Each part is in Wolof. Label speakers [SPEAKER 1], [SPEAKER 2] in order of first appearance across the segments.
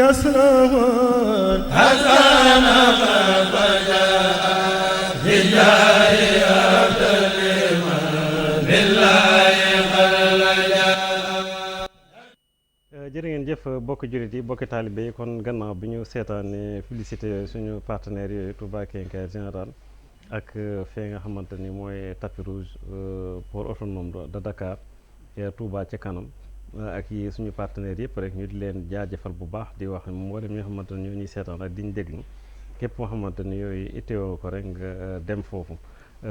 [SPEAKER 1] يسلمون حسنا فجاء لله عبد لمن بالله خلجا.
[SPEAKER 2] jërë ngeen jëf bokki jullit yi bokki taalibe yi kon gannaaw bi ñu seetaane publicité suñu partenaires yooyu Touba Quincaillerie Générale ak fee nga xamante ni mooy tapis rouge port autonome de Dakar Touba ca kanam ak yi suñu partenaires yëpp rek ñu di leen jaajëfal bu baax di wax mboolem ñi nga xamante ni ñoo ñuy seetaan ak di ñu déglu képp moo xamante ni yooyu itteewoo ko rek nga dem foofu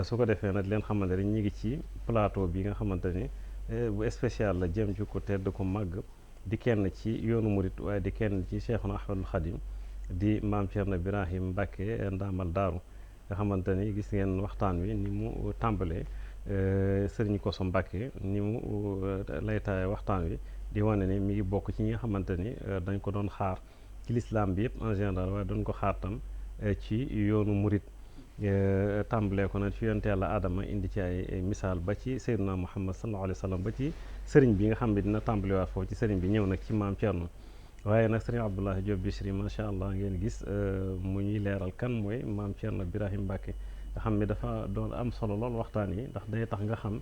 [SPEAKER 2] su ko defee nag leen xamante rek ñu ngi ci plateau bi nga xamante ni bu spécial la jëm ci ko tedd ko màgg di kenn ci yoonu murit waaye di kenn ci Cheikhuna Ahmadul Khadim di maam Thierno Birahim Mbacke ndaamal daaru nga xamante ni gis ngeen waxtaan wi ni mu tàmbalee sëriñ Koso Mbacke ni mu laytaaye waxtaan wi di wane ni mi ngi bokk ci ñi nga xamante ni dañ ko doon xaar ci lislaam bi yëpp en général waaye doon ko xaar tam ci yoonu murit tàmbalee ko nag ci yonte yàlla Adama indi ci ay misaal ba ci Seydina Muhammad sallallahu alayhi wa sallam ba ci sëriñ bi nga xam ne dina tàmbaliwaat foofu ci sëriñ bi ñëw nag ci maam Thierno waaye nag sëriñ Abdoulaye Diop Bichri macha allah ngeen gis mu ñuy leeral kan mooy maam Thierno Birahim Mbacke nga xam ne dafa doon am solo lool waxtaan yi ndax day tax nga xam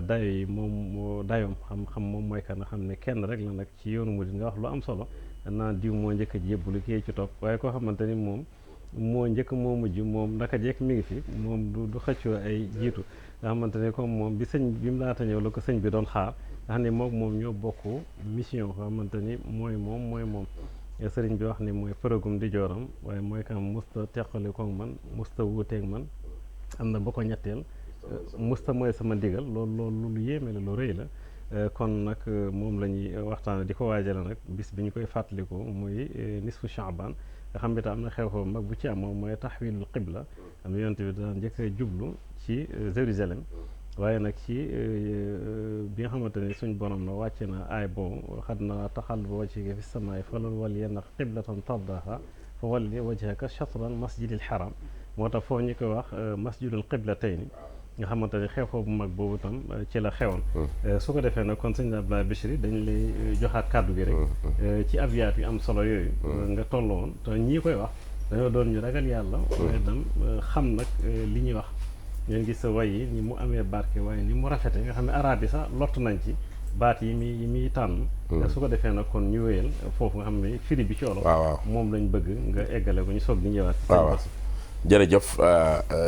[SPEAKER 2] dayo yi moom dayoom xam moom mooy kan nga xam ne kenn rek la nag ci yoonu murid nga wax lu am solo naan diw moo njëkk a jébbalu kii ci topp waaye koo xamante ni moom moo njëkk moo mujj moom naka jekk mi ngi fi moom du xëccoo ay jiitu nga xamante ne comme moom bi mu laata ñëw la ko sëñ bi doon xaar nga xam ne moom ñoo bokk mission nga xamante ni mooy moom sëriñ bi wax ni mooy përëgum di jooram waaye mooy kam musta teqali koog man musta wuuteeg man am na ba ko ñetteel musta mooy sama ndigal loolu lu yéeme la lu rëy la kon nag moom la ñuy waxtaane di ko waajale nag bis bi ñu koy fàttalikoo muy nisfu Shaaban nga xam ne am na xew-xew mag bu ci am moom mooy taxwilul qibla am na yonent bi daan njëkk a jublu ci Jérusalem waaye nag ci bi nga xamante ne suñ borom la wàcce na aay boobu xad na taxalluba wajhika fi samaay falanwalliyannaka qiblatan tardaha fa walli wajhaka shatral masjidil haram moo tax foofu ñu koy wax masjidul qiblatayni nga xamante ne xew-xew bu mag boobu tam ci la xewoon su ko defee nag kon sëñ Abdoulaye Bichri dañ lay joxaat kàddu gi rek ci abiyaat yu am solo yooyu nga toll woon te ñii koy wax dañoo doon ñu ragal yàlla waaye tam xam nag li ñuy wax ngeen gis sa way yi ni mu amee barke waaye ni mu rafete nga xam ne arab yi sax lott nañ ci baat yi muy tànn su ko defee nag kon ñu wéyal foofu nga xam ne firi bi ci wolof moom lañ bëgg nga eggale ko ñu soog di ñëwaat
[SPEAKER 3] waaw jërëjëf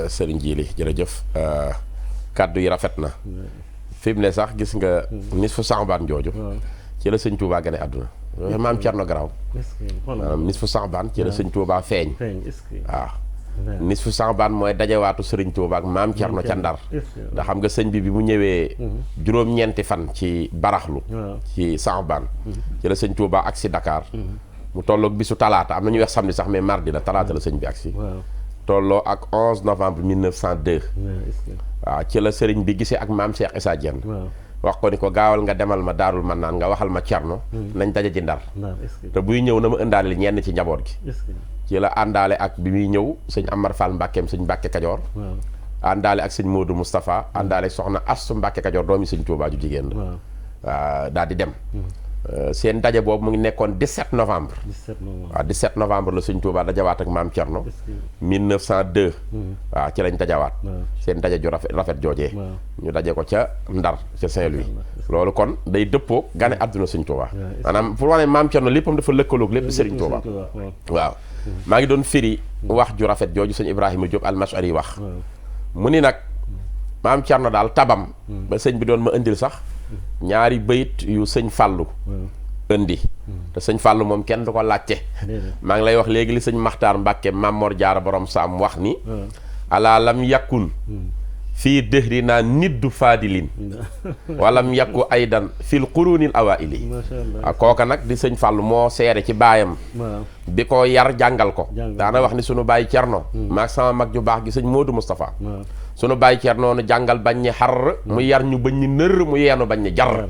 [SPEAKER 3] Serigne Djily jërëjëf kàddu yi rafet na fi mu ne sax gis nga nisfu Saxbaan jooju ci la sëñ Touba gane àdduna maam Thierno Garaaw maanaam nisfu Saxbaan ci la sëñ Touba feeñ waaw nisfu Saxbaan mooy dajewaatu Serigne Touba ak maam Thierno ca Ndar ndax xam nga sëñ bi mu ñëwee juróom-ñeenti fan ci baraxlu ci Saxbaan ci la sëñ Touba agsi Dakar mu tolloog bisu talaata am na ñuy wax samedi sax mais mardi la talaata la sëñ bi agsi tolloo ak 11 novembre 1902 waaw ci la sëriñ bi gisee ak maam Cheikh Issa Diène wax ko ni ko gaawal nga demal ma Daarul Mannaan nga waxal ma Thierno nañ daje ji Ndar te buy ñëw na ma ëndaale ñenn ci njaboot gi ci la àndaale ak bi muy ñëw sëñ Amar Fall Mbàkkeem sëñ Mbàkke Kajoor àndaale ak sëñ Modou Moustapha àndaale soxna Astu Mbàkke Kajoor doomi sëñ Tuubaa ju jigéen la waaw daal di dem seen daje boobu mu ngi nekkoon 17 novembre waaw 17 novembre la sëñ Touba dajawaat ak maam Thierno 1902 waaw ci lañ dajawaat seen daje ju rafet joojee ñu daje ko ca Ndar ca Saint-Louis loolu kon day dëppoog gane àdduna sëñ Touba maanaam pour wane maam Thierno léppam dafa lëkkaloog lépp sëriñ Touba waaw maa ngi doon firi wax ju rafet jooju sëñ Ibrahima Diop al-Mashari wax mu ni nag maam Thierno daal tabam ba sëñ bi doon ma indil sax ñaari bayit yu sëñ Fàllu indi te sëñ Fàllu moom kenn du ko laajte maa ngi lay wax léegi li sëñ Maxtaar Mbàkke Mamor Jaara borom saam wax ni alaa lam yàkkun fii dëhri naa niddu faadilin walam yàkku aydan fil qurunil awaili kooka nag di sëñ Fàllu moo seere ci baayam bi ko yar jàngal ko daana wax ni sunu baay Cerno maag sama mag ju baax gi sëñ Moodu Moustapha sunu baay Cerno nu jàngal bañ ñi xar mu yar ñu bañ ñi nër mu yeenu bañ ñi jar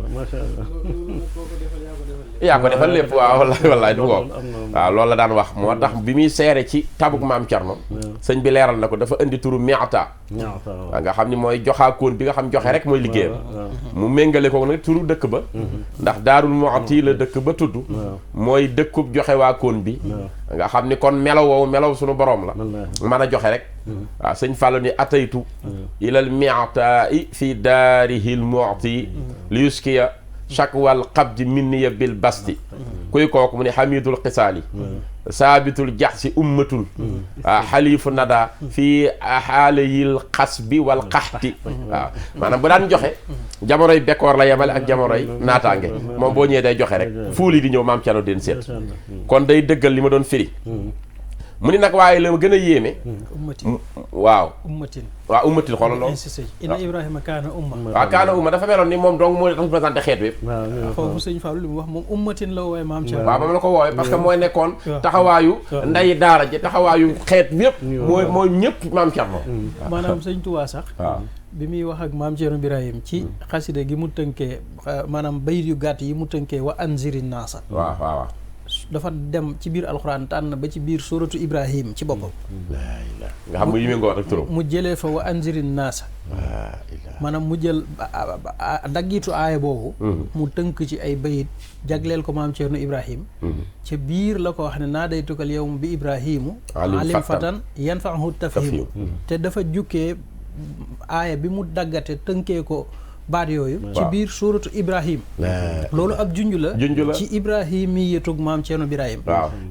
[SPEAKER 3] yaa ko defal lépp waaw wallaay du ngoo waaw loolu la daan wax moo tax bi muy seere ci tabuk maam Cerno sëñ bi leeral na ko dafa indi turu miata waaw nga xam ni mooy joxaakoon bi nga xam joxe rek mooy liggéeyam mu méngale ko nag turu dëkk ba ndax Daarul Muxti la dëkk ba tudd mooy dëkkub joxe waakoon bi nga xam ni kon melaw woowu melaw suñu borom la mën a joxe rek waaw sëñ Fallou ni ataytu ilal miata i fi daarihil muxti li yuskiya chakwal xabdi minniya bil basti kuy kooku mu ne hamidul xisaali saabitul jaxsi ummatul xalifu nada fii xaalayil xas bi wal xaxti waaw maanaam bu daan joxe jamonoy bekkoor la yemale ak jamonoy naataange moom boo ñëwee day joxe rek fuuli di ñëw maam Cerno den seet kon day dëggal li ma doon firi mu ni nag waaye la ma gën a yéeme waaw waaw ummatin xoolal loolu
[SPEAKER 4] inna Ibrahima kaana umma
[SPEAKER 3] waaw kaana umma dafa meloon ni moom donc moo représenté xeet wi
[SPEAKER 4] foofu sëñ Fallou li mu wax moom ummatin la woowee maam Cerno
[SPEAKER 3] waaw moom la ko woowee parce que mooy nekkoon taxawaayu nday daara ji taxawaayu xeet yëpp mooy ñëpp maam Cerno
[SPEAKER 4] maanaam sëñ Tuubaa sax
[SPEAKER 3] waaw
[SPEAKER 4] bi muy wax ak maam Cerno Birahim ci xasida gi mu tënkee maanaam bayit yu gàtt yi mu tënkee wa anziri naasa
[SPEAKER 3] waaw waaw
[SPEAKER 4] dafa dem ci biir alxuraan tànn ba ci biir suratu Ibrahim ci boppam
[SPEAKER 3] nga xam nga yi ngoo ak turam
[SPEAKER 4] mu jëlee fa wa anziri naasa maanaam mu jël daggitu aaya boobu mu tënk ci ay bayit jagleel ko maam Cerno Ibrahim ca biir la ko wax ne naa day tukkal yow bi Ibrahimu alim fatan yan fahu tafhimu te dafa jukkee aaya bi mu daggate tënkee ko baat yooyu ci biir suuratu Ibrahim loolu ab junj la ci ibrahimiyatug maam Cerno Birahim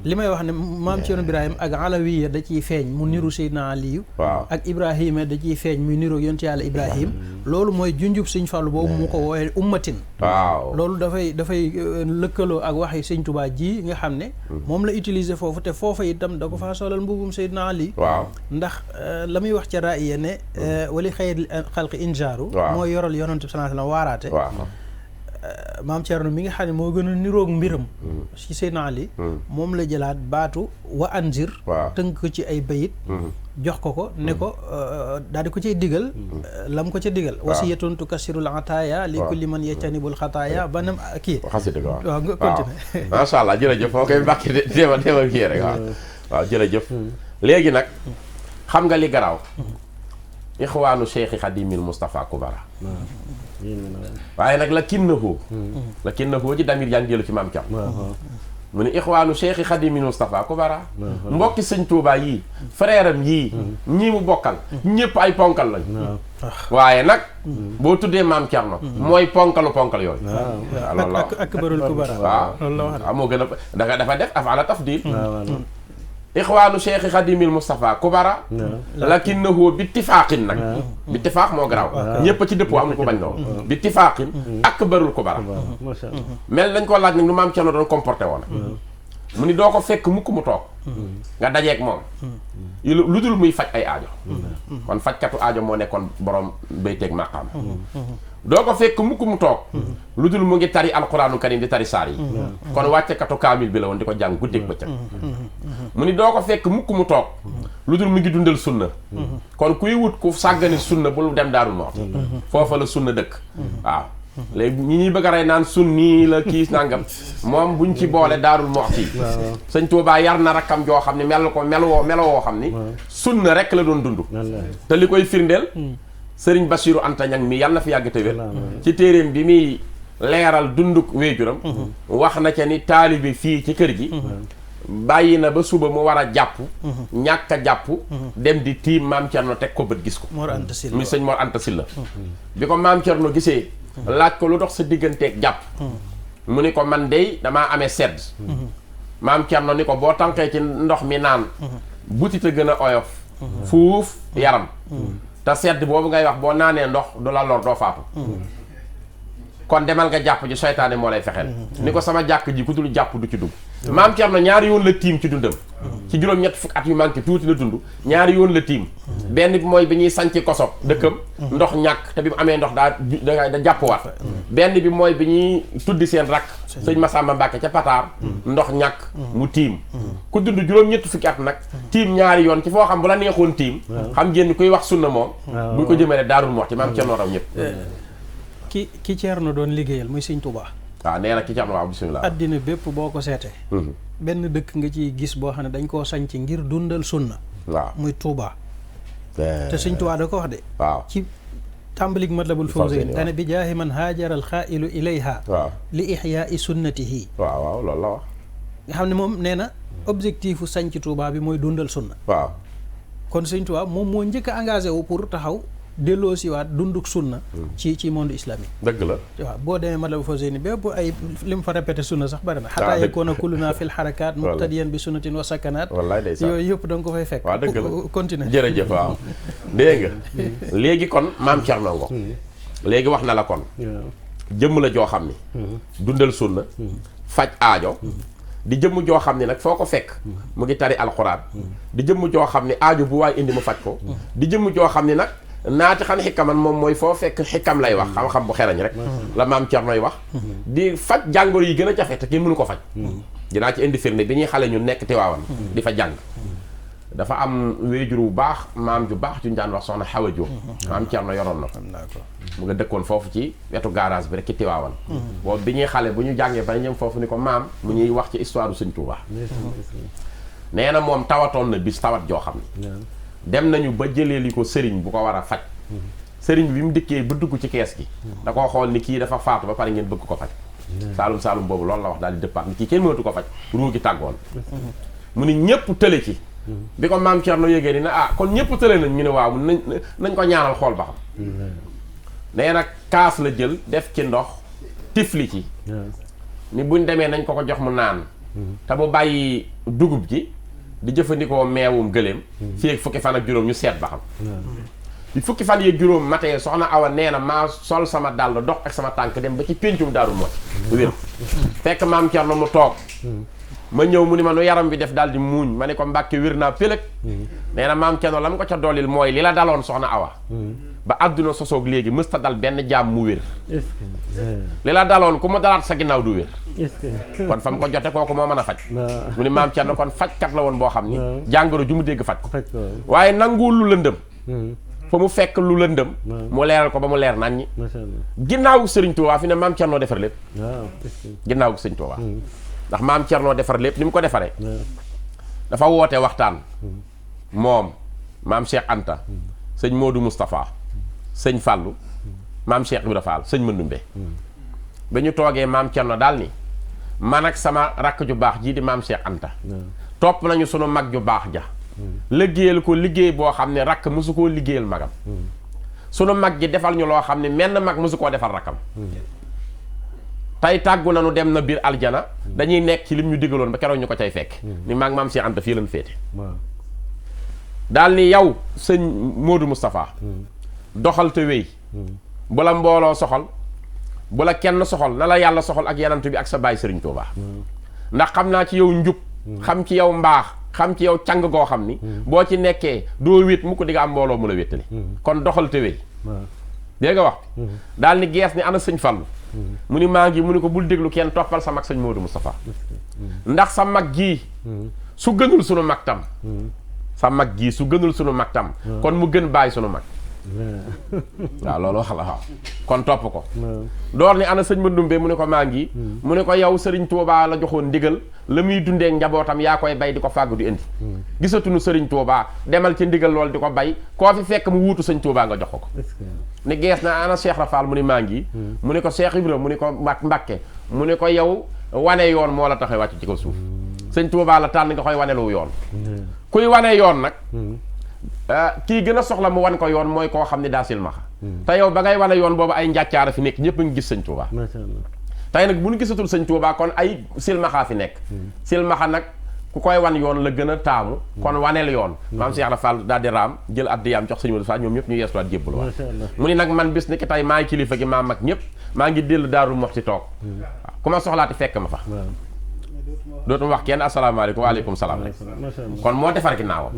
[SPEAKER 4] li may wax ne maam Cerno Birahim ak alawiya da ciy feeñ mu niru Seydina Aliyu ak Ibrahima da ciy feeñ muy niru yonent Yàlla Ibrahim loolu mooy junjub Sëñ Fallu boobu mu ko woowee ummatin loolu dafay lëkkaloo ak waxi Sëñ Tuubaa ji nga xam ne moom la utiliser foofu te foofa itam da ko faa solal mbubum Seydina Ali ndax la muy wax ca raaya ne wali xayri xalqi injaaru moo yoral yonent waaraate maam Cerno mi nga xam ne moo gën a niroog mbiram ci Seydina Ali moom la jëlaat baatu wa anzir tënk ci ay bayit jox ko ne ko daal di ko ciy digal lam ko ca digal wasiyatun tukassirul ataaya li kulli man yajtanibul xataaya banam kii
[SPEAKER 3] xasida ko
[SPEAKER 4] waaw nga continuer
[SPEAKER 3] macha allah jërëjëf moo koy mbàkki déema kii rek waaw jërëjëf léegi nag xam nga li garaaw ixwaanu Cheikhi Xadimil Moustapha Kubara waaye nag la kinnahu ji damir yaa ngi jëlu ci maam Cerno mu ne ixwaanu Cheikhi Xadimil Moustapha Kubara mbokki sëñ Tuubaa yii frère am yii ñii mu bokkal ñëpp ay ponkal lañ waaye nag boo tuddee maam Cerno mooy ponkalu yooyu loolu la
[SPEAKER 4] akbarul kubara
[SPEAKER 3] waaw moo gën a dafa def afala tafdil ixwaanu Cheikhi Xadimil Moustapha Kubara lakinnahu bittifaaqin nag bittifaaq moo garaaw ñëpp a ci dëppoo am na ko bañ loolu bittifaaqin akbarul Kubara mel nañ ko laaj nag nu maam Cerno doon comporté woon mu ni doo ko fekk mukk mu toog nga dajeeg moom lu dul muy faj ay aajo kon fajkatu aajo moo nekkoon borom bayteeg maqaam doo ko fekk mukk mu toog lu dul mu ngi tari alquraanu karim di tari saar yi kon wàccekatu kaamil bi la woon di ko jàng guddeeg bëccëg mu ni doo ko fekk mukk mu toog lu dul mu ngi dundal sunna kon kuy wut ku sàggani sunna bul dem Daaru Muxti foofa la sunna dëkk waaw léegi ñi ñuy bëgg a rey naan sunni la kiis nangam moom buñ ci boole Daaru Muxti sëñ Tuubaa yar na rakkam joo xam ne melowoo xam ni sunna rek la doon dund te li koy firndeel Sëriñ Basiiru Anta Ñaŋ mi yàlla na fi yàgg te wér ci téeréem bi muy leeral dunduk wéejuram wax na ca ni taalibi fii ci kër gi bàyyi na ba suba mu war a jàpp ñàkk a jàpp dem di tiim maam Cerno teg ko bët gis ko muy sëñ Mor Anta Silla bi ko maam Cerno gisee laaj ko lu dox sa digganteeg jàpp mu ni ko man dey damaa amee sedd maam Cerno ni ko boo tànkee ci ndox mi naan butit a gën a oyof fuuf yaram te sedd boobu ngay wax boo naanee ndox du la lor doo faatu kon demal nga jàpp ji seytaane moo lay fexeel ni ko sama jàkk ji ku dul jàpp du ci dugg maam Cerno ñaari yoon la tiim ci dundam ci juróom-ñett fukk at yu manqué tuuti la dund ñaari yoon la tiim benn bi mooy bi ñuy sanc koso dëkkam ndox ñàkk te bi mu amee ndox da jàppwaat benn bi mooy bi ñuy tuddi seen rakk sëñ Masamba Mbàkke ca Pataar ndox ñàkk mu tiim ku dund juróom-ñett fukki at nag tiim ñaari yoon ci foo xam bu la neexoon tiim xam ngeen ni kuy wax sunna moom buñ ko jëmale Daaru Muxti maam Cerno raw ñëpp
[SPEAKER 4] ki Cerno doon liggéeyal muy sëñ Tuubaa
[SPEAKER 3] waaw nee na ki ci am waaw bisimilah.
[SPEAKER 4] addina bépp boo ko seetee. benn dëkk nga ciy gis boo xam ne dañ koo sañc ngir dundal sunna.
[SPEAKER 3] waaw
[SPEAKER 4] muy Touba. te Sëñ Tuubaa da ko wax de.
[SPEAKER 3] waaw
[SPEAKER 4] ci tàmbalik Matlabul Fawzayni dana bi jaahi man haajaral xaa'ilu ilayha.
[SPEAKER 3] waaw
[SPEAKER 4] li ihyaai sunnatihi.
[SPEAKER 3] waaw waaw loolu la wax.
[SPEAKER 4] nga xam ne moom nee na objectif u sañc Touba bi mooy dundal sunna.
[SPEAKER 3] waaw
[SPEAKER 4] kon Sëñ Tuubaa moom moo njëkk a engagé wu pour taxaw delloo siwaat dunduk sunna ci monde islamique.
[SPEAKER 3] dëgg la.
[SPEAKER 4] waaw boo demee Matlabul Fawzayni bépp ay li mu fa répété sunna sax bari na. xataa yakuuna kullunaa fil harakaat muqtadiyan bi sunnatin wa sakanaat.
[SPEAKER 3] wallaay day sax
[SPEAKER 4] yooyu yëpp da nga ko fay fekk.
[SPEAKER 3] waaw dëgg la
[SPEAKER 4] continuer
[SPEAKER 3] jërëjëf waaw. dégg nga léegi kon maam Thierno Ngo léegi wax na la kon jëmm la joo xam ni dundal sunna faj aajo di jëmm joo xam ni nag foo ko fekk mu ngi tari alxuraan di jëmm joo xam ni aajo bu waay indi mu faj ko di jëmm joo xam ni nag naati xam xikkaman moom mooy foo fekk xikkam lay wax xam-xam bu xerañ rek la maam Thiernoy wax di faj jàngoro yi gën a jafe te kenn mënu ko faj. dinaa ci indi firnde bi ñuy xale ñu nekk Tiwaawan di fa jàng dafa am wéejur bu baax maam ju baax ju ñu daan wax soxna Xawa Jóob maam Thierno yoroon na ko mu nga dëkkoon foofu ci wetu garage bi rek ci Tiwaawan boobu bi ñuy xale bu ñu jàngee ba ñëm foofu ni ko maam mu ñuy wax ci histoire Sëñ Tuubaa nee na moom tawatoon na bis tawat joo xam ne dem nañu ba jëlee li ko sëriñ bu ko war a faj sëriñ bi mu dikkee ba dugg ci kees gi da koo xool ni kii dafa faatu ba pare ngeen bëgg ko faj saalum saalum boobu loolu la wax daal di dëppaat ni kii kenn mënatu ko faj ruu gi tàggoon mu ni ñëpp tële ci bi ko maam Thierno yëgee ni na kon ñëpp tële nañ ñu ne waaw nañ ko ñaanal xool ba xam nee nag kaas la jël def ci ndox tifli ci ni buñ demee nañ ko jox mu naan te mu bàyyi dugub ji di jëfandikoo meewum gëléem fii ak fukki fan ak juróom ñu seet ba xam di fukki fan yeeg juróom matee soxna Awa nee na maa sol sama dàll dox ak sama tànk dem ba ci péncum Daaru Muxti wér fekk maam Thierno mu toog ma ñëw mu ni ma nu yaram bi def daal di muuñ ma ne ko Mbàkke wér naa pëlëg nee na maam Thierno la mu ko ca doolil mooy li la daloon soxna Awa ba àdduna sosoog léegi mësta dal benn jaam mu wér li la daloon ku mu dalaat sa ginnaaw du wér kon fa mu ko jote kooku moo mën a faj mu ni maam Thierno kon fajkat la woon boo xam ni jàngoro ju mu dégg faj ko waaye nanguwul lu lëndëm fa mu fekk lu lëndëm mu leeral ko ba mu leer naññi ginnaaw Sëriñ Tuubaa fi ne maam Thierno defar lépp ginnaaw Sëriñ Tuubaa ndax maam Thierno defar lépp ni mu ko defaree dafa woote waxtaan moom maam Cheikh Anta sëñ Modou Moustapha sëñ Fallou maam Cheikh Ibra Fall sëñ Mandumbe ba ñu toogee maam Thierno daal ni man ak sama rakk ju baax jii di maam Cheikh Anta topp nañu sunu mag ju baax ja liggéeyal ko liggéey boo xam ne rakk mosu koo liggéeyal magam sunu mag ji defal ñu loo xam ne menn mag mosu koo defal rakkam tey tàggu nañu dem na biir aljana dañuy nekk ci lim ñu digaloon ba keroog ñu ko cay fekk ni maag maam Cheikh Anta fii lañ féete daal ni yow sëñ Modou Moustapha doxal te wéy bu la mbooloo soxal bu la kenn soxal na la yàlla soxal ak yanant bi ak sa baay Sëriñ Tuubaa ndax xam naa ci yow njub xam ci yow mbaax xam ci yow càng goo xam ni boo ci nekkee doo wét mu ko di nga am mbooloo mu la wéttali kon doxal te wéy dégg nga wax daal ni gees ni ana sëñ Fallu mu ni maa ngi mu ni ko bul déglu kenn toppal sa mag sëñ Modou Moustapha ndax sa mag gii su gënul sunu mag tam sa mag gii su gënul sunu mag tam kon mu gën bàyyi sunu mag waaw loolu wax la waaw kon topp ko door ni ana sëñ Mandumbe mu ne ko maa ngi mu ne ko yow Sëriñ Tuubaa la joxoon ndigal la muy dundee njabootam yaa koy bay di ko fàggu di indi gisatuñu Sëriñ Tuubaa demal ci ndigal lool di ko bay koo fi fekk mu wuutu sëñ Tuubaa nga jox ko ni gees na ana Cheikh Rafal mu ne maa ngi mu ne ko Cheikh Ibra mu ne ko Mbàkke mu ne ko yow wane yoon moo la taxe wàcc ci kaw suuf sëñ Tuubaa la tànn nga koy wanelu yoon kuy wane yoon nag kii gën a soxla mu wan ko yoon mooy koo xam ne daa silmaxa te yow ba ngay wane yoon boobu ay njàccaara fi nekk ñëpp a ngi gis sëñ Tuubaa tey nag bu ñu gisatul sëñ Tuubaa kon ay silmaxaa fi nekk silmaxa nag ku koy wan yoon la gën a taamu kon waneel yoon maam Cheikh Ibra Fall daal di raam jël addiyaam jox sëñ Modou Fall ñoom ñëpp ñu yeesuwaat jébbalu waat mu ni nag man bis ni ki tey maa ngi kilifa gi maa mag ñëpp maa ngi dellu Daaru Muxti toog waaw ku ma soxlaati fekk ma fa dootuma wax kenn asalaamaaleykum waaleykum salaam rek kon moo defar ginnaawam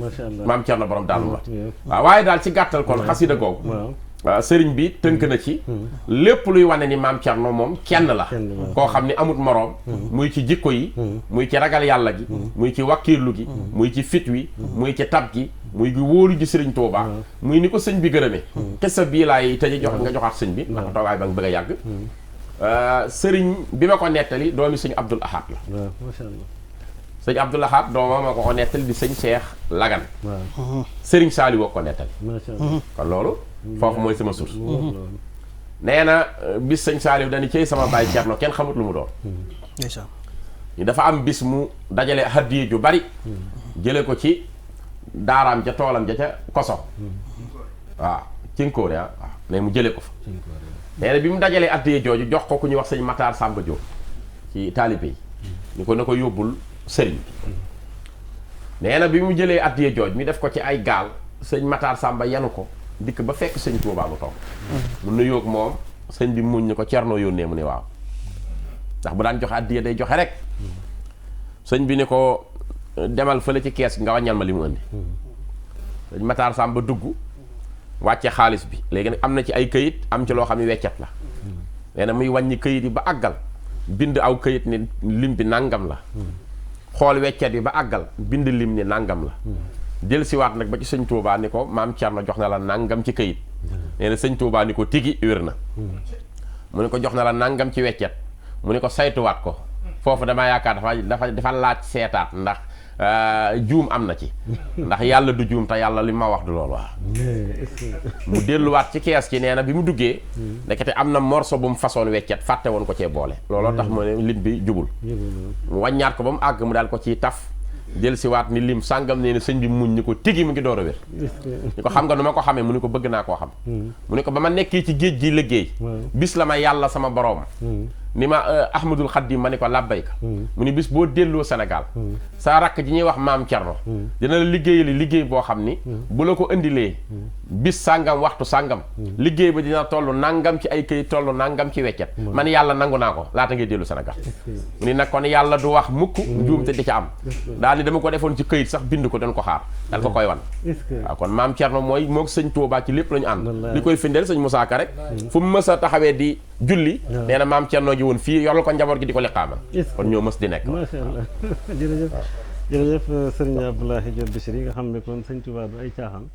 [SPEAKER 3] maam Thierno borom Daaru Muxti waaw waaye daal ci gàttal kon xasida googu sëriñ bi tënk na ci lépp luy wane ni maam Thierno moom kenn la koo xam ni amut moroom muy ci jikko yi muy ci ragal yàlla gi muy ci wakkiirlu gi muy ci fit wi muy ci tab gi muy gi wóolu ji Sëriñ Tuubaa muy ni ko sëñ bi gërëmee kesa bii laay tëje jox nga joxaat sëñ bi ndax toogaay ba nga bëgg a yàgg sëriñ bi ma ko nettali doomi sëñ Abdul Ahad la.
[SPEAKER 2] waaw macha allah.
[SPEAKER 3] sëñ Abdul Ahad doomam ma ko nettali di sëñ Cheikh Lagan.
[SPEAKER 2] waaw
[SPEAKER 3] sëriñ Saliou ko nettali.
[SPEAKER 2] macha allah.
[SPEAKER 3] kon loolu foofu mooy sama source. nee na bis sëñ Saliou dañu cey sama baay Cerno kenn xamut lu mu doon. ñu dafa am bis mu dajale hadiya ju bari. jële ko ci daaraam ja toolam ja ca koso. waaw cinkóore waaw ne mu jële ko fa. nee na bi mu dajalee hadiya jooju jox ko ku ñuy wax sëñ Matar Samba Diop ci taalibe yi. ñu ko na ko yóbbul sëriñ bi. nee na bi mu jëlee hadiya jooj mi def ko ci ay gaal sëñ Matar Samba yanu ko dikk ba fekk sëñ Tuubaa mu toog. mu nuyoog moom sëñ bi muñ ni ko Cerno yónnee mu ne waaw. ndax bu daan joxe hadiya day joxe rek. sëñ bi ni ko demal fële ci kees nga wàññal ma li mu indi. sëñ Matar Samba dugg wàcce xaalis bi léegi nag am na ci ay këyit am ci loo xam ne weccet la. nee na muy wàññi këyit yi ba àggal bind aw këyit ni lim bi nangam la. xool weccet yi ba àggal bind lim ni nangam la. del siwaat nag ba ci sëñ Touba ni ko maam Cerno jox na la nangam ci këyit. nee na sëñ Touba ni ko tigi wér na. mu ne ko jox na la nangam ci weccet mu ne ko saytuwaat ko foofu damaa yaakaar dafa laaj seetaat ndax juum am na ci ndax yàlla du juum te yàlla li ma wax du loolu waaw. mu delluwaat ci kees ci nee na bi mu duggee ndekete am na morceau bu mu façon weccet fàtte woon ko cee boole looloo tax mu ne lim bi jubul mu wàññaat ko ba mu àgg mu daal ko ciy taf jël si waat ni lim sàngam nee na sëñ bi muñ ni ko tigi mu ngi door a wér ni ko xam nga nu ma ko xamee mu ni ko bëgg naa koo xam mu ni ko ba ma nekkee ci géej gi liggéey bis la ma yàlla sama boroom ni ma Ahmadul Xaddim ma ni ko labbayka mu ni bis boo delloo Sénégal sa rakk ji ñuy wax maam Cerno dina la liggéeyali liggéey boo xam ni bu la ko indilee bis sàngam waxtu sàngam liggéey ba dina toll nangam ci ay këy toll nangam ci weccet man yàlla nangu naa ko laata ngay dellu Sénégal mu ni nag kon yàlla du wax mukk njuumte di ca am daal ni dama ko defoon ci këyit sax bind ko dañ ko xaar dal ko koy wan waaw kon maam Cerno mooy moog sëñ Tuubaa ci lépp la ñu ànd li koy firndeel sëñ Musaa Ka rek fu mu mës a taxawee di julli nee na maam Cerno ji woon fii yoral ko njaboot gi di ko liqaamal kon ñoo mës di nekk
[SPEAKER 2] macha allah jërëjëf jërëjëf sëriñ Abdoulaye Diop Bichri nga xam ne kon sëñ Tuubaa du ay caaxaan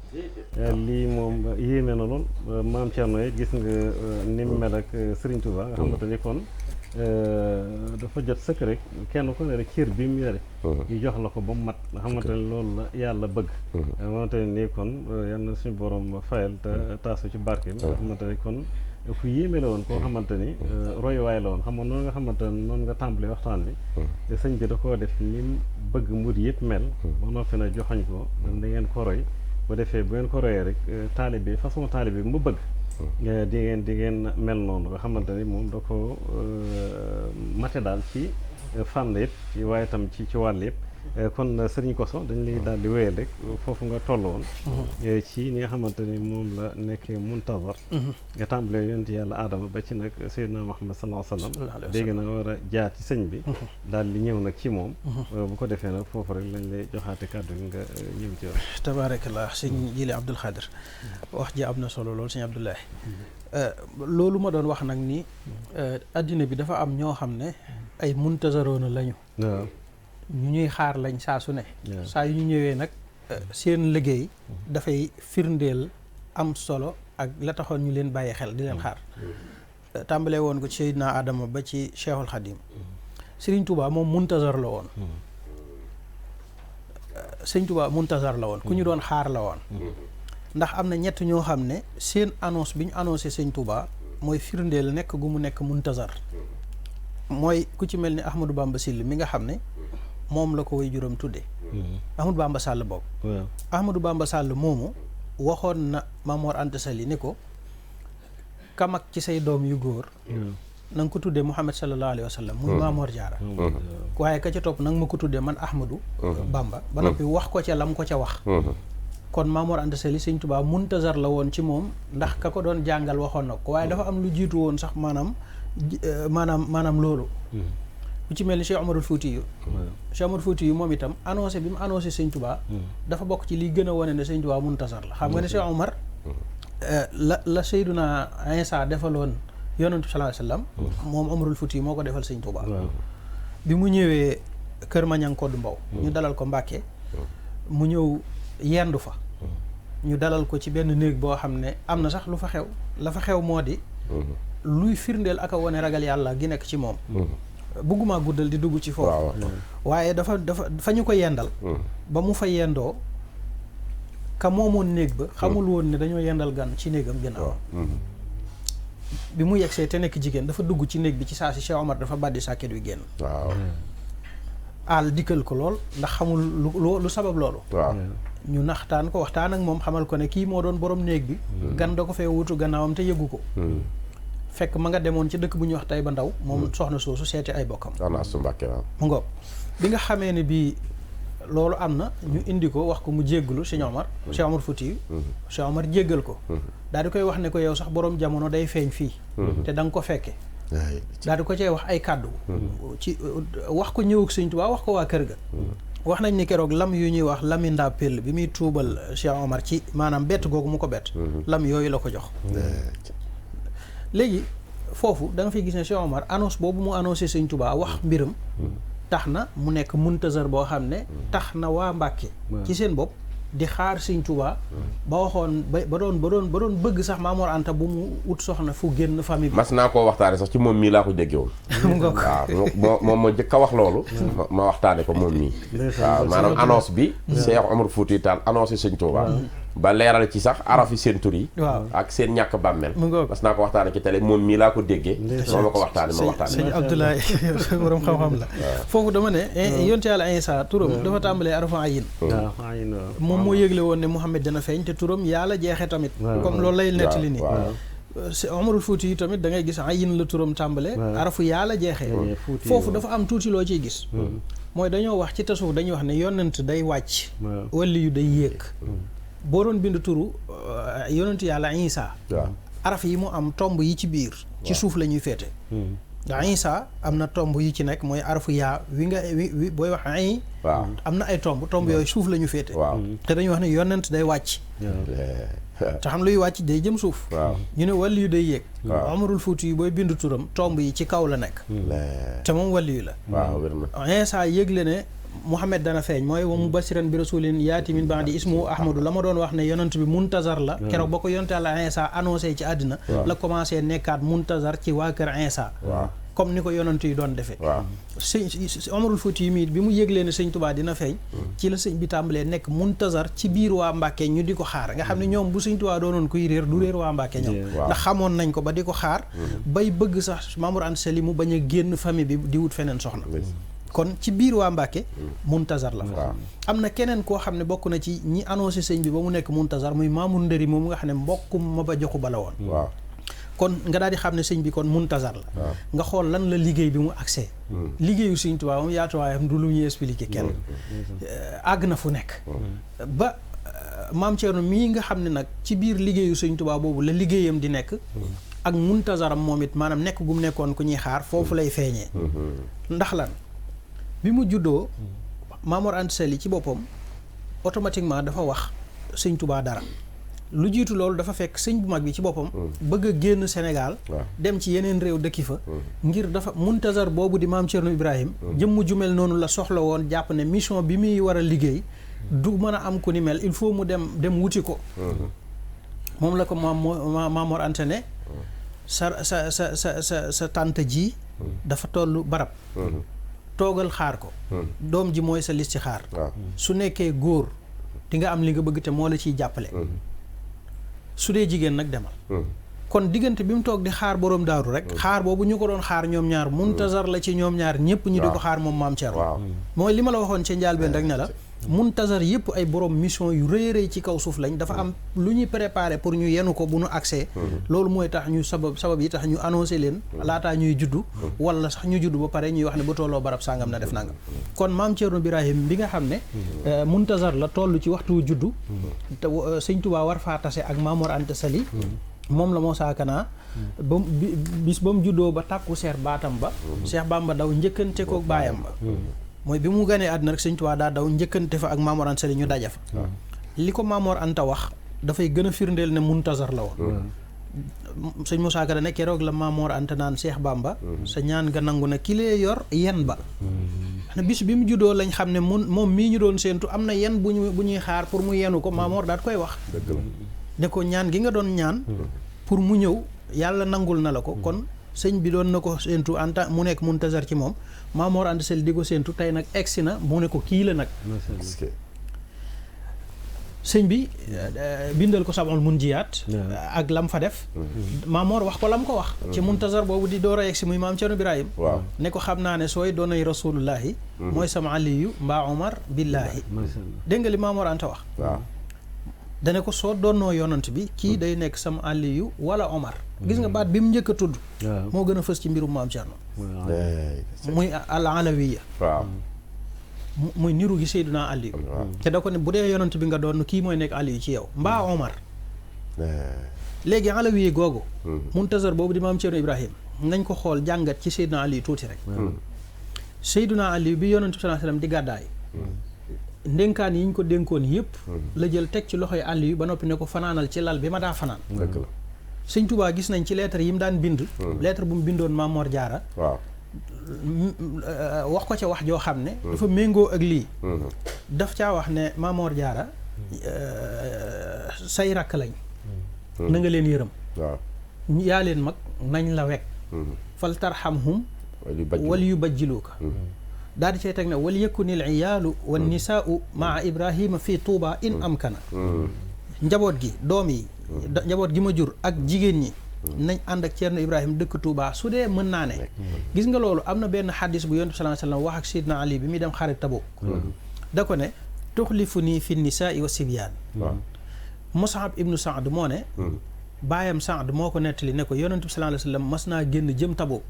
[SPEAKER 2] lii moom yéeme na lool maam Cerno yi gis nga ni mu mel ak sëriñ Tuubaa nga xamante ni kon dafa jot sëkk rek kenn ku ne rek cër bi mu yore ñu jox la ko ba mu mat nga xamante ne loolu la yàlla bëgg xamante ne nii kon yal na suñu borom fayal te taasu ci barke nga xamante ne kon ku yéeme la woon koo xamante ni royuwaay la woon xam nga noonu nga xamante ne noonu nga tàmbali waxtaan bi te sëñ bi da koo def ni mu bëgg mbir yëpp mel ba noppi na joxañ ko da ngeen ko roy bu defee bu ngeen ko royee rek taalibe façon taalibe bi mu bëgg di ngeen mel noonu nga xamante ni moom da ko mate daal ci fànn yëpp waaye itam ci wàll yëpp kon sëriñ Koso dañ lay daal di wéyal rek foofu nga toll woon ci ni nga xamante ni moom la nekkee muntazar nga tàmbalee yonent yàlla aadama ba ci nag Seydina Muhammad sallallahu alayhi wa sallam léegi nag war a jaar ci sëñ bi daal di ñëw nag ci moom bu ko defee nag foofu rek lañ lay joxaate kàddu gi nga ñëw ci wax
[SPEAKER 4] tabaarakallah sëñ Jili Abdul Xaadir wax ji am na solo loolu sëñ Abdoulaye loolu ma doon wax nag ni addina bi dafa am ñoo xam ne ay muntazaroona lañu ñu ñuy xaar lañ saa su ne saa yu ñu ñëwee nag seen liggéey dafay firndeel am solo ak la taxoon ñu leen bàyyi xel di leen xaar tàmbalee woon ko ci Seydina Adama ba ci Cheikhul Khadim Serigne Touba moom muntazar la woon Serigne Touba muntazar la woon ku ñu doon xaar la woon ndax am na ñett ñoo xam ne seen annonce bi ñu annoncé Serigne Touba mooy firndeel nekk gu mu nekk muntazar mooy ku ci mel ni Ahmadou Bamba Syll mi nga xam ne moom la ko way juróom tudde Ahmadou Bamba Sall boobu Ahmadou Bamba Sall moomu waxoon na Mamor Anta Sali ni ko kamak ci say doom yu góor na nga ko tuddee Muhammad sallallahu alayhi wa sallam muy Mamor Jaara waaye ka ca topp nanga ma ko tuddee man Ahmadou Bamba ba noppi wax ko ca lam ko ca wax kon Mamor Anta Sali Sëñ Tuubaa muntazar la woon ci moom ndax ka ko doon jàngal waxoon na ko waaye dafa am lu jiitu woon sax maanaam loolu ku ci mel ni Cheikh Omarul Fouti yu Cheikh Omarul Fouti yu moom itam annoncé bi mu annoncé Sëñ Tuubaa dafa bokk ci liy gën a wane ne Sëñ Tuubaa muntazar la xam nga ne Cheikh Omar la Seyduna Isa defaloon yonantu sallallahu alayhi wasallam moom Omarul Fouti yu moo ko defal Sëñ Tuubaa bi mu ñëwee Kër Mañang Koddu Mbow ñu dalal ko Mbàkke mu ñëw yendu fa ñu dalal ko ci benn néeg boo xam ne am na sax lu fa xew la fa xew moo di luy firndeel ak a wone ragal yàlla gi nekk ci moom bëgguma guddal di dugg ci foofu waaye dafa fa ñu ko yendal ba mu fa yendoo ka moomoon néeg ba xamul woon ne dañoo yendal gan ci néegam ginnaaw bi mu yegsee te nekk jigéen dafa dugg ci néeg bi ci saa si Cheikh Omar dafa bàddi sàkket wi génn aal dikkal ko lool ndax xamul lu sabab loolu ñu naxtaan ko waxtaan ak moom xamal ko ne kii moo doon borom néeg bi gan da ko fee wutu gannaawam te yëgu ko fekk ma nga demoon ci dëkk bu ñuy wax Taïba Ndaw moom soxna soosu seeti ay bokkam mu ngoog bi nga xamee ne bii loolu am na ñu indi ko wax ko mu jégglu Cheikh Omar Fouti Cheikh Omar jéggal ko daal di koy wax ne ko yow sax borom jamono day feeñ fii te da nga ko fekke daal di ko cee wax ay kàddu ci wax ko ñëwug Sëñ Tuubaa wax ko waa kër ga wax nañ ni keroog lam yu ñuy wax lami ndaa pell bi muy tuubal Cheikh Omar ci maanaam bett googu mu ko bett lam yooyu la ko jox léegi foofu da nga fiy gis ne Cheikh Omar annonce boobu mu annoncé Sëñ Tuubaa wax mbiram tax na mu nekk muntazar boo xam ne tax na waa Mbàkke ci seen bopp di xaar Sëñ Tuubaa ba waxoon ba doon bëgg sax Maamoor Anta bu mu ut soxna fu génn famille bi
[SPEAKER 3] mas naa koo waxtaane sax ci moom mii laa ko déggee woon waaw moom ma jëkk a wax loolu ma waxtaane ko moom mii waaw maanaam annonce bi Cheikh Omar Fouti Tall annoncé Sëñ Tuubaa ba leeral ci sax arafi seen tur yi ak seen ñàkk bàmmeel mas naa ko waxtaane ci télé moom mii laa ko déggee moo ma ko waxtaane ma waxtaane
[SPEAKER 4] sëñ Abdoulaye borom xam-xam la foofu dama ne yonte Yàlla Iisaa turam dafa tàmbalee arafa ayin moom moo yëgle woon ne Muhammad dana feeñ te turam yàlla jeexee tamit comme loolu lay nettali nii Omarul Fouti yi tamit da ngay gis ayin la turam tàmbale arafu yàlla jeexee foofu dafa am tuuti loo ciy gis mooy dañoo wax ci tasawuf dañuy wax ne yonent day wàcc wali yu day yéeg boo doon bind turu yonentu yàlla Iisaa araf yi mu am tomb yi ci biir ci suuf la ñuy féete ndax Iisaa am na tomb yi ci nekk mooy arafu yaa wi nga wi booy wax ay am na ay tomb yooyu suuf la ñu féete te dañuy wax ne yonent day wàcc te xam luy wàcc day jëm suuf ñu ne wàlli yu day yéeg Omarul Fuuti yi booy bind turam tomb yi ci kaw la nekk te moom wàlli yu la Iisaa yëgle ne Muhammad dana feeñ mooy wa mubashiran bi rasulin yaati min ba'di ismuhu Ahmadu la ma doon wax ne yonent bi muntazar la keroog ba ko yonent Yàlla Iisaa annoncé ci àddina la commencé nekkaat muntazar ci waa kër Iisaa comme ni ko yonent yi doon defee sëñ Omarul Fuuti yi mii bi mu yëglee ne Sëñ Tuubaa dina feeñ ci la sëñ bi tàmbalee nekk muntazar ci biir waa Mbàkke ñu di ko xaar nga xam ne ñoom bu Sëñ Tuubaa doonoon kuy réer du réer waa Mbàkke ñoom ndax xamoon nañ ko ba di ko xaar bay bëgg sax Mamour Anta Sali mu bañ a génn famille bi di wut feneen soxna kon ci biir waa Mbàkke muntazar la fa am na keneen koo xam ne bokk na ci ñi annoncé sëñ bi ba mu nekk muntazar muy Mamour Ndëri moom nga xam ne mbokkum ma ba joxu bala woon kon nga daal di xam ne sëñ bi kon muntazar la nga xool lan la liggéey bi mu accès liggéeyu Sëñ Tuubaa moom yaatuwaayam du lu ñuy expliquer kenn àgg na fu nekk ba Maam Cerno mii nga xam ne nag ci biir liggéeyu Sëñ Tuubaa boobu la liggéeyam di nekk ak muntazaram moom it maanaam nekk gu mu nekkoon ku ñuy xaar foofu lay feeñee ndax lan bi mu juddoo Mamour Anta Sali ci boppam automatiquement dafa wax Sëñ Tuubaa dara lu jiitu loolu dafa fekk sëñ bu mag bi ci boppam bëgg a génn Sénégal dem ci yeneen réew dëkki fa ngir dafa muntazar boobu di Maam Cerno Ibrahim jëmm ju mel noonu la soxla woon jàpp ne mission bi muy war a liggéey du mën a am ku ni mel il faut mu dem wuti ko moom la ko Mamour Anta ne sa tante ji dafa tollu barab toogal xaar ko doom ji mooy sa listixaar su nekkee góor di nga am li nga bëgg te moo la ciy jàppale su dee jigéen nag demal kon diggante bi mu toog di xaar borom daaru rek xaar boobu ñu ko doon xaar ñoom ñaar muntazar la ci ñoom ñaar ñëpp ñu di ko xaar moom Maam Cerno mooy li ma la waxoon ca njaalbeen rek ne la muntazar yëpp ay borom mission yu rëy rëy ci kaw suuf lañ dafa am lu ñuy préparé pour ñu yenu ko bu ñu accès loolu mooy tax ñu sabab yi tax ñu annoncé leen laataa ñuy juddu wala sax ñu juddu ba pare ñuy wax ne bu tolloo barab sàngam na def nangam kon Maam Cerno Birahim bi nga xam ne muntazar la toll ci waxtu juddu te Sëñ Tuubaa war faa tase ak Mamour Anta Sali moom la moo saakanaa ba bis ba mu juddoo ba tàkku seer baatam ba Cheikh Bamba daw njëkkante ko baayam ba mooy bi mu ganee àdduna rek Sëñ Tuubaa daa daw njëkkante fa ak Mamour Anta Sali ñu daja fa li ko Mamour Anta wax dafay gën a firndeel ne muntazar la woon sëñ Moussa Ka ne keroog la Mamour Anta naan Cheikh Bamba sa ñaan nga nangu na ki lee yor yen ba na bis bi mu juddoo lañ xam ne moom mii ñu doon séentu am na yen bu ñuy xaar pour mu yenu ko Mamour daat koy wax ne ko ñaan gi nga doon ñaan pour mu ñëw yàlla nangul na la ko kon sëñ bi doon na ko séentu en tant mu nekk muntazar ci moom Maam Mor Anta Sali di ko séentu tey nag egsi na mu ne ko kii la nag sëñ bi bindal ko sab'ul munjiyaat ak lam fa def Maam Mor wax ko lam ko wax ci muntazar boobu di door a egsi muy Maam Cerno Birahim ne ko xam naa ne sooy doonay rasulullahi mooy sama aliyu mbaa omar billaahi dégg nga li Maam Mor Anta wax dane ko soo doonnoo yonant bi kii day nekk sama aliyu wala omar gis nga baat bi mu njëkk a tudd moo gën a fës ci mbirum Maam Cerno muy al alawiya muy niru gi Seydina Aliyu te da ko ne bu dee yonant bi nga doon kii mooy nekk Aliyu ci yow mbaa Omar léegi alawiye googu muntazar boobu di Maam Cerno Ibrahim nañ ko xool jàngat ci Seydina Aliyu tuuti rek Seydina Aliyu bi yonant bi sallallahu alayhi wasallam di gàddaay ndénkaan yi ñu ko dénkoon yëpp la jël teg ci loxoy Aliyu ba noppi ne ko fanaanal ci lal bi ma daa fanaan Sëñ Tuubaa gis nañ ci lettre yi mu daan bind lettre bu mu bindoon Maam Mor Jaara wax ko ca wax joo xam ne dafa méngoo ak lii daf caa wax ne Maam Mor Jaara say rakk lañ na nga leen yërëm yaa leen mag nañ la wekk fal tarhamhum wal yubajjiluka daal di cay teg ne wal yakunil iyaalu wan nisaau maa Ibrahima fii Tuuba in amkana njaboot gi doom yi njaboot gi ma jur ak jigéen ñi nañ ànd ak Ceerno Ibrahima dëkk Touba su dee mën naa ne gis nga loolu am na benn xaddis bu Yonent bi sallallahu alayhi wasallam wax ak Seydina Ali bi muy dem xarit Tabuk da ko ne tuxlifu nii fi nisaai wa sibyaan Mus'ab ibnu Saad moo ne baayam Saad moo ko nettali ne ko Yonent bi sallallahu alayhi wasallam mas naa génn jëm Tabuk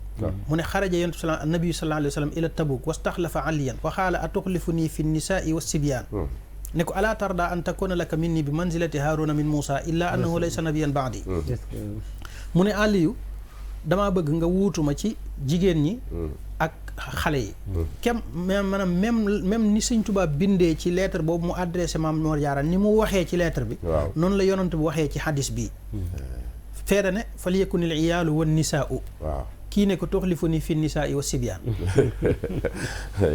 [SPEAKER 4] mu ne xaraja Yonent bi nabi sallallahu alayhi wasallam ila Tabuk wastaxlafa aliyan wa qaala a tuxlifu nii fi nisaai wa sibyaan ne ko alaa tarda an takuna laka minni bi manzilati Haaruna min Muusa illa annahu laysa nabiyan ba'di mu ne Aliyu damaa bëgg nga wuutuma ci jigéen ñi ak xale yi kem maanaam même ni Sëñ Tuubaa bindee ci lettre boobu mu adressé Maam Mor Jaara ni mu waxee ci lettre bi noonu la yonent bi waxee ci hadis bii feeda ne fal yakunil iyaalu wan nisaau kii ne ko tuxlifu ni fi nisaa wa sibyaan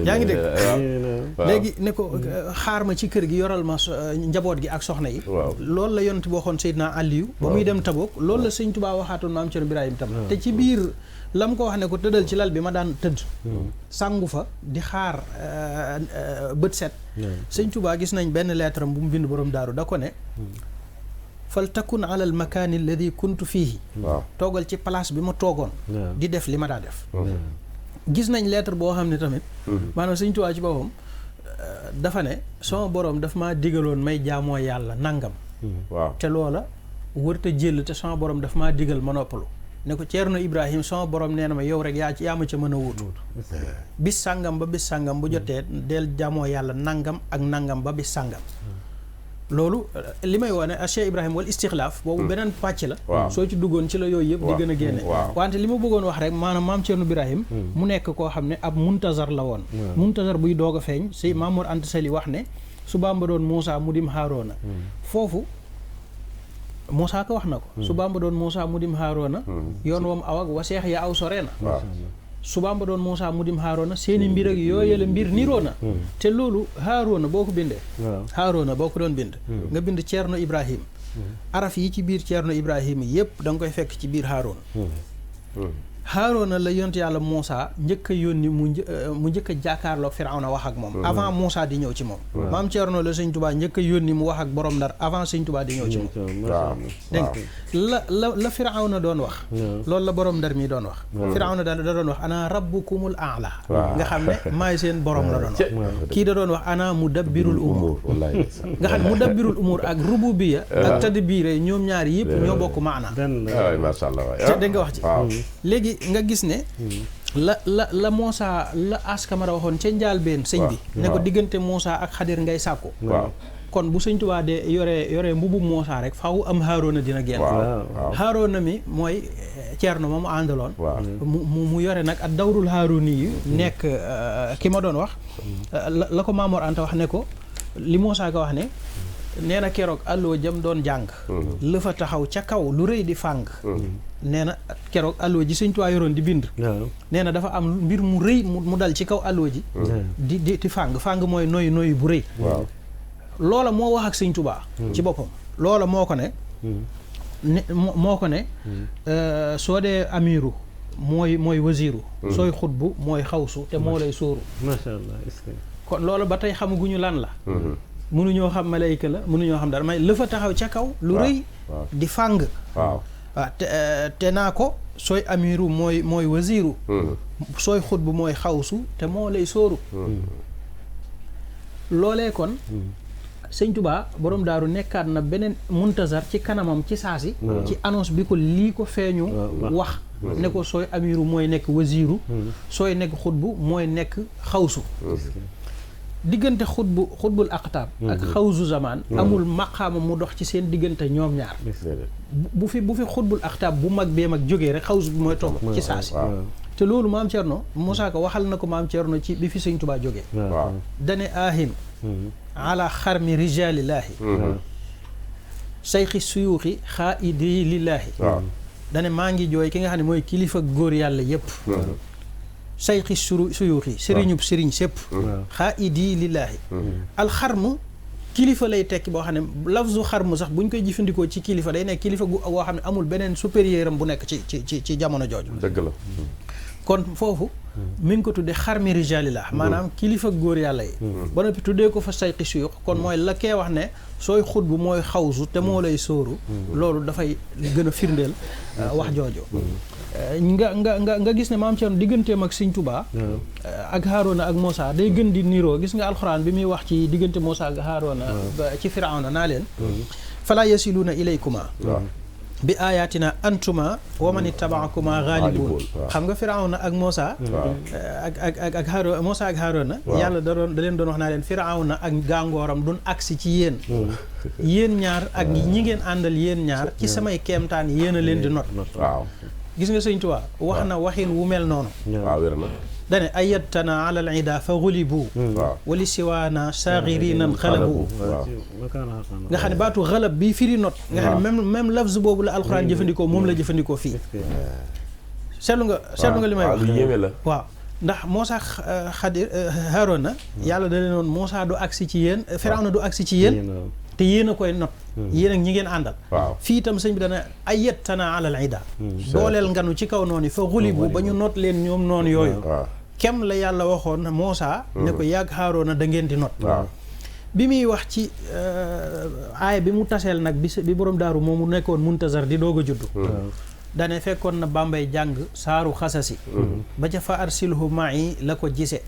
[SPEAKER 4] yaa ngi dégg léegi ne ko xaar ma ci kër gi yoral ma njaboot gi ak soxna yi loolu la yonent bi waxoon Seydina Aliyu ba muy dem Tabuk loolu la Sëñ Tuubaa waxaatoon Maam Cerno Birahim tam te ci biir la mu ko wax ne ko tëddal ci lal bi ma daan tëdd sangu fa di xaar bët set Sëñ Tuubaa gis nañ benn lettre am bu mu bind borom daaru da ko ne fal takun ala al makaani alladi kuntu fiihi toogal ci place bi ma toogoon di def li ma daa def gis nañ lettre boo xam ne tamit maanaam Sëñ Tuubaa ci boppam dafa ne sama boroom daf maa digaloon may jaamoo yàlla nangam te loola wërta jël te sama boroom daf maa digal ma noppalu ne ko Ceerno Ibrahim sama boroom nee na ma yow rek yaa ma ca mën a wuutu bis sàngam ba bis sàngam bu jotee del jaamoo yàlla nangam ak nangam ba bis sàngam loolu li may wone Cheikh Ibrahima wal istixlaaf boobu beneen pàcc la soo ci duggoon ci la yooyu yëpp di gën a génne wante li ma bëggoon wax rek maanaam Maam Cerno Birahim mu nekk koo xam ne ab muntazar la woon muntazar buy doog a feeñ si Maam Mor Anta Sali wax ne su Bamba doon Muusa mu dim Haaroona foofu Muusa ko wax na ko su Bamba doon Muusa mu dim Haaroona yoon wam aw ak wa seex ya aw sore na su Bamba doon Muusa mu dim Haaroona seeni mbir ak yooyale mbir niroo na te loolu Haaroona boo ko bindee Haaroona boo ko doon bind nga bind Ceerno Ibrahim araf yi ci biir Ceerno Ibrahim yëpp da nga koy fekk ci biir Haaroona Haaroona la yonent yàlla Muusa njëkk a yónni mu njëkk a jàkkaarloog Firawna wax ak moom avant Muusa di ñëw ci moom Maam Ceerno la Sëñ Tuubaa njëkk a yónni mu wax ak borom Ndar avant Sëñ Tuubaa di ñëw ci moom dégg la Firawna doon wax loolu la borom Ndar mi doon wax Firawna da doon wax ana rabbukumul aala nga xam ne maay seen borom la doon wax kii da doon wax ana mudabbirul umur nga xam ne mudabbirul umur ak rububiyya ak tadbiir ñoom ñaar yëpp ñoo bokk maana
[SPEAKER 3] masha Allah
[SPEAKER 4] te dégg nga wax ci léegi nga gis ne la Muusa la Askamara waxoon ca njaalbeen sëñ bi ne ko diggante Muusa ak Xadir ngay sàkku kon bu Sëñ Tuubaa de yore mbubum Muusa rek faaw am Haaroona dina génn Haaroona mi mooy Ceerno ma mu àndaloon mu yore nag ak dawrul Haarooni yi nekk ki ma doon wax la ko Maam Mor Anta wax ne ko li Muusa ko wax ne nee na keroog àlloo jëm doon jàng la fa taxaw ca kaw lu rëy di fàng nee na keroog àlloo ji Sëñ Tuubaa yoroon di bind nee na dafa am mbir mu rëy mu dal ci kaw àlloo ji di fàng mooy noy bu rëy loola moo wax ak Sëñ Tuubaa ci boppam loola moo ko ne moo ko ne soo dee amiru mooy wasiiru sooy xutbu mooy xawsu te moo lay sóoru
[SPEAKER 2] macha allah est-ce que
[SPEAKER 4] kon loolu ba tey xamaguñu lan la mënuñoo xam malayka la mënuñoo xam dara may la fa taxaw ca kaw lu rëy di fàng waaw te naa ko sooy amiru mooy wasiiru sooy xutbu mooy xawsu te moo lay sóoru loolee kon sëñ Tuubaa borom daaru nekkaat na beneen muntazar ci kanamam ci saasi ci annonce bi ko lii ko feeñu wax ne ko sooy amiru mooy nekk wasiiru sooy nekk xutbu mooy nekk xawsu diggante xutbul aqtaab ak xawsu zamaan amul maqaama mu dox ci seen diggante ñoom ñaar bu fi xutbul aqtaab bu mag bee mag jógee rek xawsu bi mooy toog ci saasi te loolu maam Cerno Moussa Ka waxal na ko maam Cerno ci bi fi sëñ Tuubaa jógee dane ahim ala xarmi rijalillaahi sayxi suyuuxi xaaidi lillaahi dane maa ngi jooy ki nga xam ne mooy kilifa góor yàlla yépp sayxi suyuuxi sëriñub sëriñ sépp xaaidi lillaahi alxarmu kilifa lay tekki boo xam ne lafzu xarmu sax buñ koy jëfandikoo ci kilifa day nekk kilifa gu boo xam ne amul beneen supérieur am bu nekk ci jamono jooju
[SPEAKER 3] dëgg la
[SPEAKER 4] kon foofu mi ngi ko tuddee xarmi rijalillah maanaam kilifa góor yàlla yi ba noppi tuddee ko fa sayqi suyux kon mooy la kee wax ne sooy xutbu mooy xawsu te moo lay sóoru loolu dafay gën a firndeel wax jooju nga gis ne maam Cerno digganteem ak Sëñ Tuubaa ak Haaruna ak Muusaa day gën di niroo gis nga alxuraan bi muy wax ci diggante Muusaa ak Haaruna ci Firawna naa leen falaa yasiluuna ilaykuma bi ayatina antuma wa man ittaba'akuma ghalibun xam nga Firawna ak Muusaa ak Haaruna Muusaa ak Haaruna yàlla da leen doon wax naa leen Firawna ak gàngooram duñ agsi ci yéen ñaar ak ñi ngeen àndal yéen ñaar ci samay keemtaan yéen a leen di not
[SPEAKER 3] waaw
[SPEAKER 4] gis nga Sëñ Tuubaa wax na waxin wu mel noonu
[SPEAKER 3] waaw wér na
[SPEAKER 4] dane ayattana ala al ida fa ghulibu wali siwaana saagirinan xalabu nga xam ne baatu xalab bi firi not nga xam ne même lafz boobu la alxuraan jëfandikoo moom la jëfandikoo fii seetlu nga li may wax
[SPEAKER 3] lu yéeme la
[SPEAKER 4] waaw ndax Muusaa Haaruna yàlla da leen woon Muusaa du agsi ci yéen Firawna du agsi ci yéen te yéen a koy not yéen ak ñi ngeen àndal fii itam sëñ bi dana ayattana ala al ida dooleel nganu ci kaw noonu fa ghulibu ba ñu not leen ñoom noonu yooyu kem la yàlla waxoon Muusaa ne ko yàgg Haaruna da ngeen di not bi muy wax ci aaya bi mu taseel nag bi borom daaru moomu nekkoon muntazar di doog a juddu dane fekkoon na Bambey jàng saaru xasasi ba ca fa arsilhu ma'i la ko gise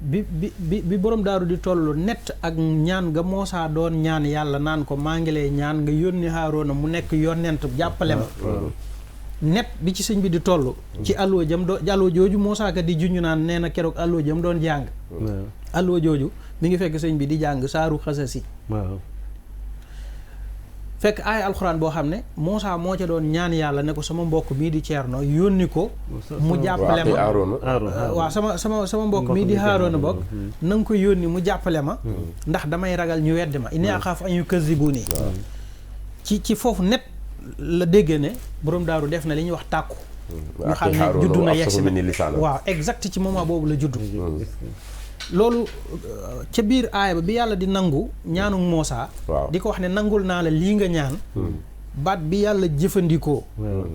[SPEAKER 4] bi borom daaru di toll net ak ñaan nga Muusaa doon ñaan yàlla naan ko maa ngi lay ñaan nga yónni Haaruna mu nekk yonent jàppale ma net bi ci sëñ bi di toll ci alluwa jooju Muusaa Ka di junñu naan nee na keroog alluwa jam doon jàng alluwa jooju mi ngi fekk sëñ bi di jàng saaru xasasi fekk aaya alxuraan boo xam ne Muusaa moo ca doon ñaan yàlla ne ko sama mbokk mii di Ceerno yónni ko mu jàppale ma waaw sama mbokk mii di Haaruna bokk na nga ko yónni mu jàppale ma ndax damay ragal ñu weddi ma inni axaafu an yukazzibuuni ci foofu net la déggee ne borom daaru def na li ñuy wax tàkku ñu xam ne juddu na yegsi na waaw exact ci moment boobu la juddu loolu ca biir aaya ba bi yàlla di nangu ñaanu Muusaa di ko wax ne nangul naa la lii nga ñaan baat bi yàlla jëfandikoo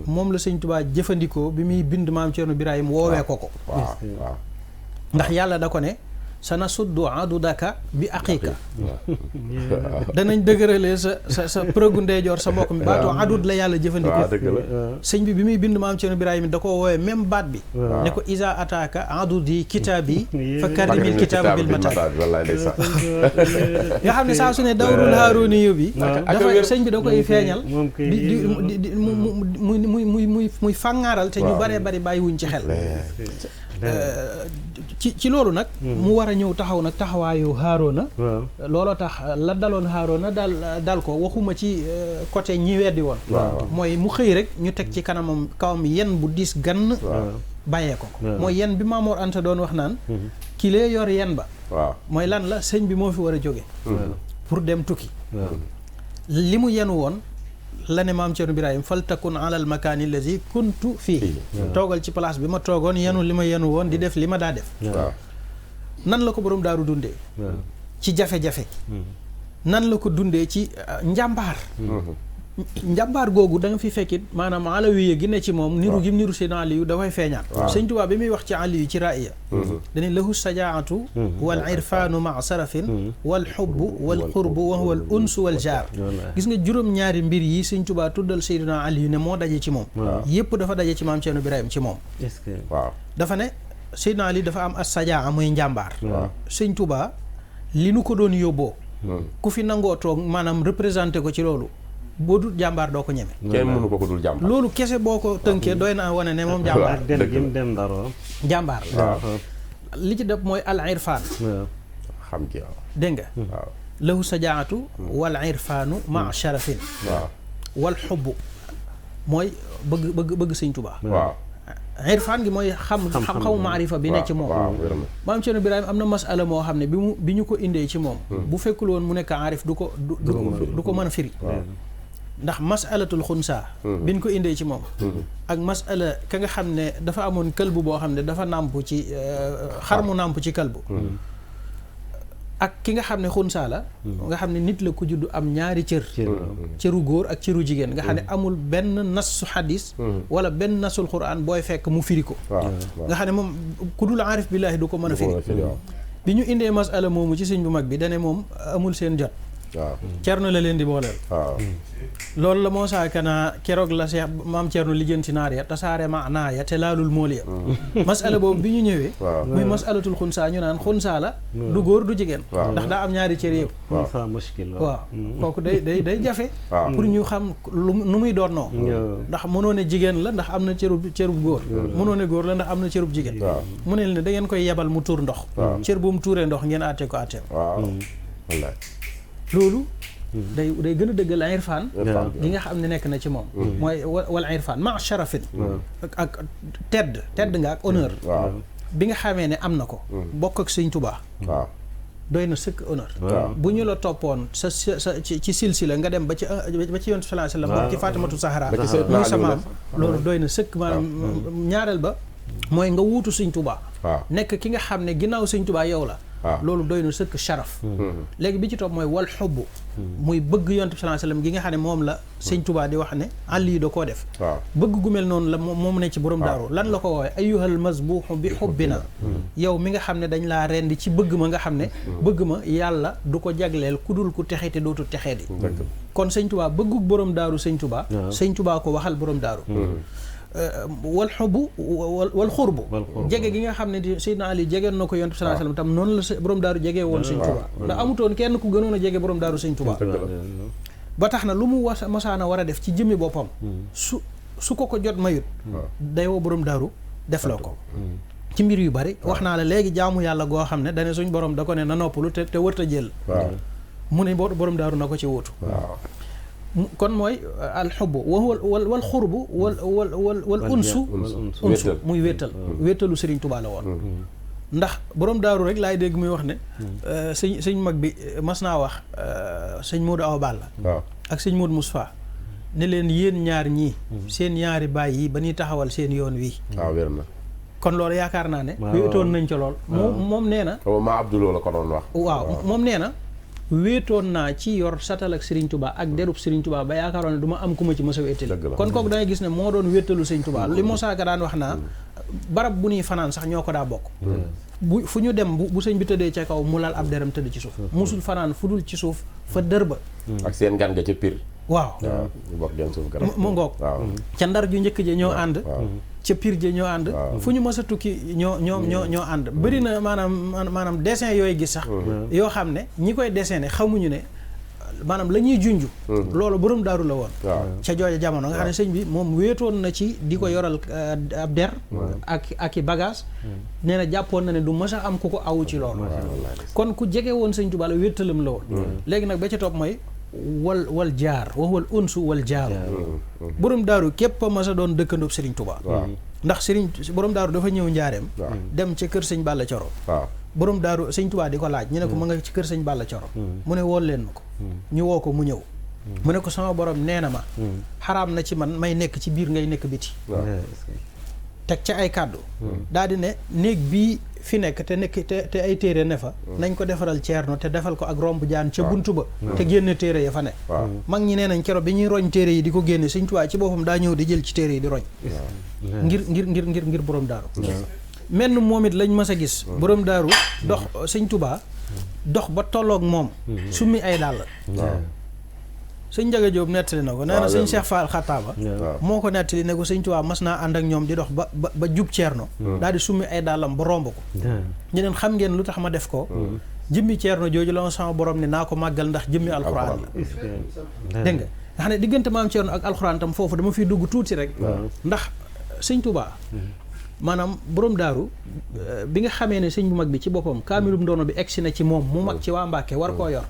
[SPEAKER 4] moom la Sëñ Tuubaa jëfandikoo bi muy bind maam Cerno Birahim woowee ko ndax yàlla da ko ne sana suddu adudaka bi aqiqa danañ dëgëralee sa prëgu ndeyjoor sa mbokk mi baatu adud la yàlla jëfandikoo sëñ bi muy bind maam Cerno Birahim da ko woowee même baat bi ne ko isa ataaka adudi kitaabi fa karimil kitaabu bil mataab nga xam ne saa su ne dawrul haaruni yu bi dafa sëñ bi da koy feeñal di muy fàngaaral te ñu baree bari bàyyiwuñ ci xel ci loolu nag mu war a ñëw taxaw nag taxawaayu Haaruna looloo tax la daloon Haaruna dal ko waxuma ci côté ñi weddi woon mooy mu xëy rek ñu teg ci kawam yen bu diis gann bàyyee ko mooy yen bi Maamoor Anta doon wax naan ki lee yor yen ba mooy lan la sëñ bi moo fi war a jóge pour dem tukki li mu yenu woon la ne maam Cerno Birahim fal takun alal makaani lazi kuntu fii toogal ci place bi ma toogoon yenu li ma yenu woon di def li ma daa def nan la ko borom daaru dundee ci jafe-jafe nan la ko dundee ci njàmbaar njàmbaar googu da nga fi fekkit maanaam alawiya gi ne ci moom niru gi niru Seydina Aliyu dafay feeñaat sëñ Tuubaa bi muy wax ci Aliyu ci raaya dane lahu sajaatu wal irfaanu maa sarafin wal xubbu wal qurbu wa huwa al unsu wal jaar gis nga juróom-ñaari mbir yi sëñ Tuubaa tuddal Seydina Aliyu ne moo daje ci moom yépp dafa daje ci maam Ceerno Birahim ci moom dafa ne Seydina Aliyu dafa am as sajaa muy njàmbaar sëñ Tuubaa li nu ko doon yóbboo ku fi nangoo toog maanaam représenté ko ci loolu boo dul jàmbaar doo ko ñeme.
[SPEAKER 3] kenn mënu ko dul jàmbaar.
[SPEAKER 4] loolu kese boo ko tënkee doy naa wane ne moom jàmbaar.
[SPEAKER 2] dem dara.
[SPEAKER 4] jàmbaar la. li ci def mooy al irfaan.
[SPEAKER 3] xam ci waaw.
[SPEAKER 4] dégg nga.
[SPEAKER 3] waaw
[SPEAKER 4] lahu sajaatu wal irfaanu ma sharafin.
[SPEAKER 3] waaw
[SPEAKER 4] wal xubbu mooy bëgg sëñ Tuubaa.
[SPEAKER 3] waaw.
[SPEAKER 4] irfaan gi mooy xam-xamu maarifa bi ne ci moom. maam Ceerno Birahim am na masala moo xam ne bi ñu ko indee ci moom. bu fekkul woon mu nekk aarif du ko mën a firi. ndax masalatul xunsa bi ñu ko indee ci moom. ak masala ka nga xam ne dafa amoon këlbu boo xam ne dafa nàmp ci xar mu nàmp ci këlbu. ak ki nga xam ne xunsa la nga xam ne nit la ku juddu am ñaari cër cëru góor ak cëru jigéen nga xam ne amul benn nasu xadis wala benn nasul quran booy fekk mu firi ko nga xam ne moom ku dul aarif billaahi du ko mën a firi bi ñu indee masala moomu ci sëñ bu mag bi dane moom amul seen jot waaw Cerno la leen di booleel waaw loolu la moo saaka naa keroog la Seex maam Cerno lijjanti naar ya tasaare maanaa ya te laalul mool ya masala boobu bi ñu ñëwee muy masalatul xunsaa ñu naan xunsaa la du góor du jigéen ndax daa am ñaari cër yëpp waaw kooku day jafe pour ñu xam nu muy doonnoo ndax mënoo ne jigéen la ndax am na cërub góor mënoo ne góor la ndax am na cërub jigéen mu ne da ngeen koy yebal mu tuur ndox cër bu mu tuuree ndox ngeen àtte ko àtte loolu day gën a dëggal irfaan li nga xam ne nekk na ci moom mooy wal irfaan ma sharafin ak tedd nga ak honneur bi nga xamee ne am na ko bokk ak sëñ Tuubaa doy na sëkk honneur bu ñu la toppoon sa ci silsila nga dem ba ci yonent sallallahu alayhi wa sallam ci Fatimatu Zahra muy sa maam loolu doy na sëkk maanaam ñaareel ba mooy nga wuutu sëñ Tuubaa nekk ki nga xam ne ginnaaw sëñ Tuubaa yow la loolu doy na sëkk sharaf léegi bi ci topp mooy wal xubb muy bëgg yonent bi sallallahu alayhi wasallam gi nga xam ne moom la sëñ Tuubaa di wax ne àll yi da koo def bëgg gu mel noonu la moom ne ci borom daaru lan la ko woowee ayyuhal masbuuxu bi xubbina yow mi nga xam ne dañ laa rendi ci bëgg ma nga xam ne bëgg ma yàlla du ko jagleel ku dul ku texee te dootu texee di kon sëñ Tuubaa bëggu borom daaru sëñ Tuubaa ko waxal borom daaru wal xubbu wal xurbu jege gi nga xam ne Seydina Ali jegeen na ko yonent bi sallallahu alayhi wasallam tam noonu la borom daaru jegee woon sëñ Tuubaa ndax amutoon kenn ku gënoon a jege borom daaru sëñ Tuubaa ba tax na lu mu masaana war a def ci jëmmi boppam su ko jot mayut day woo borom daaru def loo ko ci mbir yu bari wax naa la léegi jaamu yàlla goo xam ne dane suñ borom da ko ne na noppalu te wërta jël mu ne borom daaru na ko ci wuutu kon mooy alxubbu wal xurbu wal unsu muy wéttalu Sëriñ Tuubaa la woon ndax borom daaru rek laay dégg muy wax ne sëñ mag bi mas naa wax sëñ Modou Awa Balla ak sëñ Modou Moustapha ne leen yéen ñaar ñii seen ñaari baay yi ba ñuy taxawal seen yoon wii
[SPEAKER 3] waaw wér na
[SPEAKER 4] kon loolu yaakaar naa ne wéetoon nañ ca lool moom nee na
[SPEAKER 3] ma Abdoulou la ko doon wax
[SPEAKER 4] waaw moom nee na wéetoon naa ci yor satal ak Serigne Touba ak derub Serigne Touba ba yaakaaroon ne du ma am ku ma ci mës a wéttali kon kooku dangay gis ne moo doon wéttalu Serigne Touba li Moussa Ka daan wax naa barab bu ñuy fanaan sax ñoo ko daa bokk bu fu ñu dem bu sëñ bi tëddee ca kaw mu lal ab deram tëdd ci suuf musul fanaan fu dul ci suuf fa dër ba
[SPEAKER 3] ak seen gan nga ca Pire
[SPEAKER 4] waaw mu ngoog ca Ndar ju njëkk je ñoo ànd ca Pire je ñoo ànd fu ñu mës a tukki ñoo ànd bëri na maanaam dessin yooyu gis sax yoo xam ne ñi koy dessiné xamuñu ne maanaam la ñuy junj loolu borom daaru la woon ca jooja jamono nga xam ne sëñ bi moom wéetoon na ci di ko yoral ab der ak i bagage nee na jàppoon na ne du mës a am ku ko awu ci loolu kon ku jege woon sëñ Tuubaa la wéttalam la woon léegi nag ba ca topp mooy wal jaar wal unsu wal jaaru borom daaru képp a mas a doon dëkkandoob Serigne Touba ndax Serigne borom daaru dafa ñëw njaareem dem ca kër sëñ Balla Coro borom daaru sëñ Touba di ko laaj ñu ne ko ma nga ci kër sëñ Balla Coro mu ne wool leen ma ko ñu woo ko mu ñëw mu ne ko sama borom nee na ma xaraam na ci man may nekk ci biir ngay nekk biti teg ca ay kàddu daal di ne néeg bii fi nekk te ay téere ne fa nañ ko defaral Ceerno te defal ko ak romb jaan ca buntu ba te génne téere ya fa ne mag ñi nee nañ keroog bi ñuy roñ téere yi di ko génne Sëñ Tuubaa ci boppam daa ñëw di jël ci téere yi di roñ ngir borom daaru menn moom it lañ mës a gis borom daaru dox Sëñ Tuubaa dox ba tolloog moom summi ay dàll sëñ Njaga Jóob nettali na ko nee na sëñ Cheikh Fall Xataaba moo ko nettali ne ko Sëñ Tuubaa mas naa ànd ak ñoom di dox ba jub Ceerno daal di summi ay dàllam ba romb ko ñu leen xam ngeen lu tax ma def ko jëmmi Ceerno jooju la ma sama borom ne naa ko màggal ndax jëmmi alxuraan yi dégg nga xam ne diggante maam Ceerno ak alxuraan tam foofu dama fiy dugg tuuti rek ndax Sëñ Tuubaa maanaam borom daaru bi nga xamee ne sëñ bu mag bi ci boppam kaamilum ndono bi egsi na ci moom mu mag ci waa Mbàkke war koo yor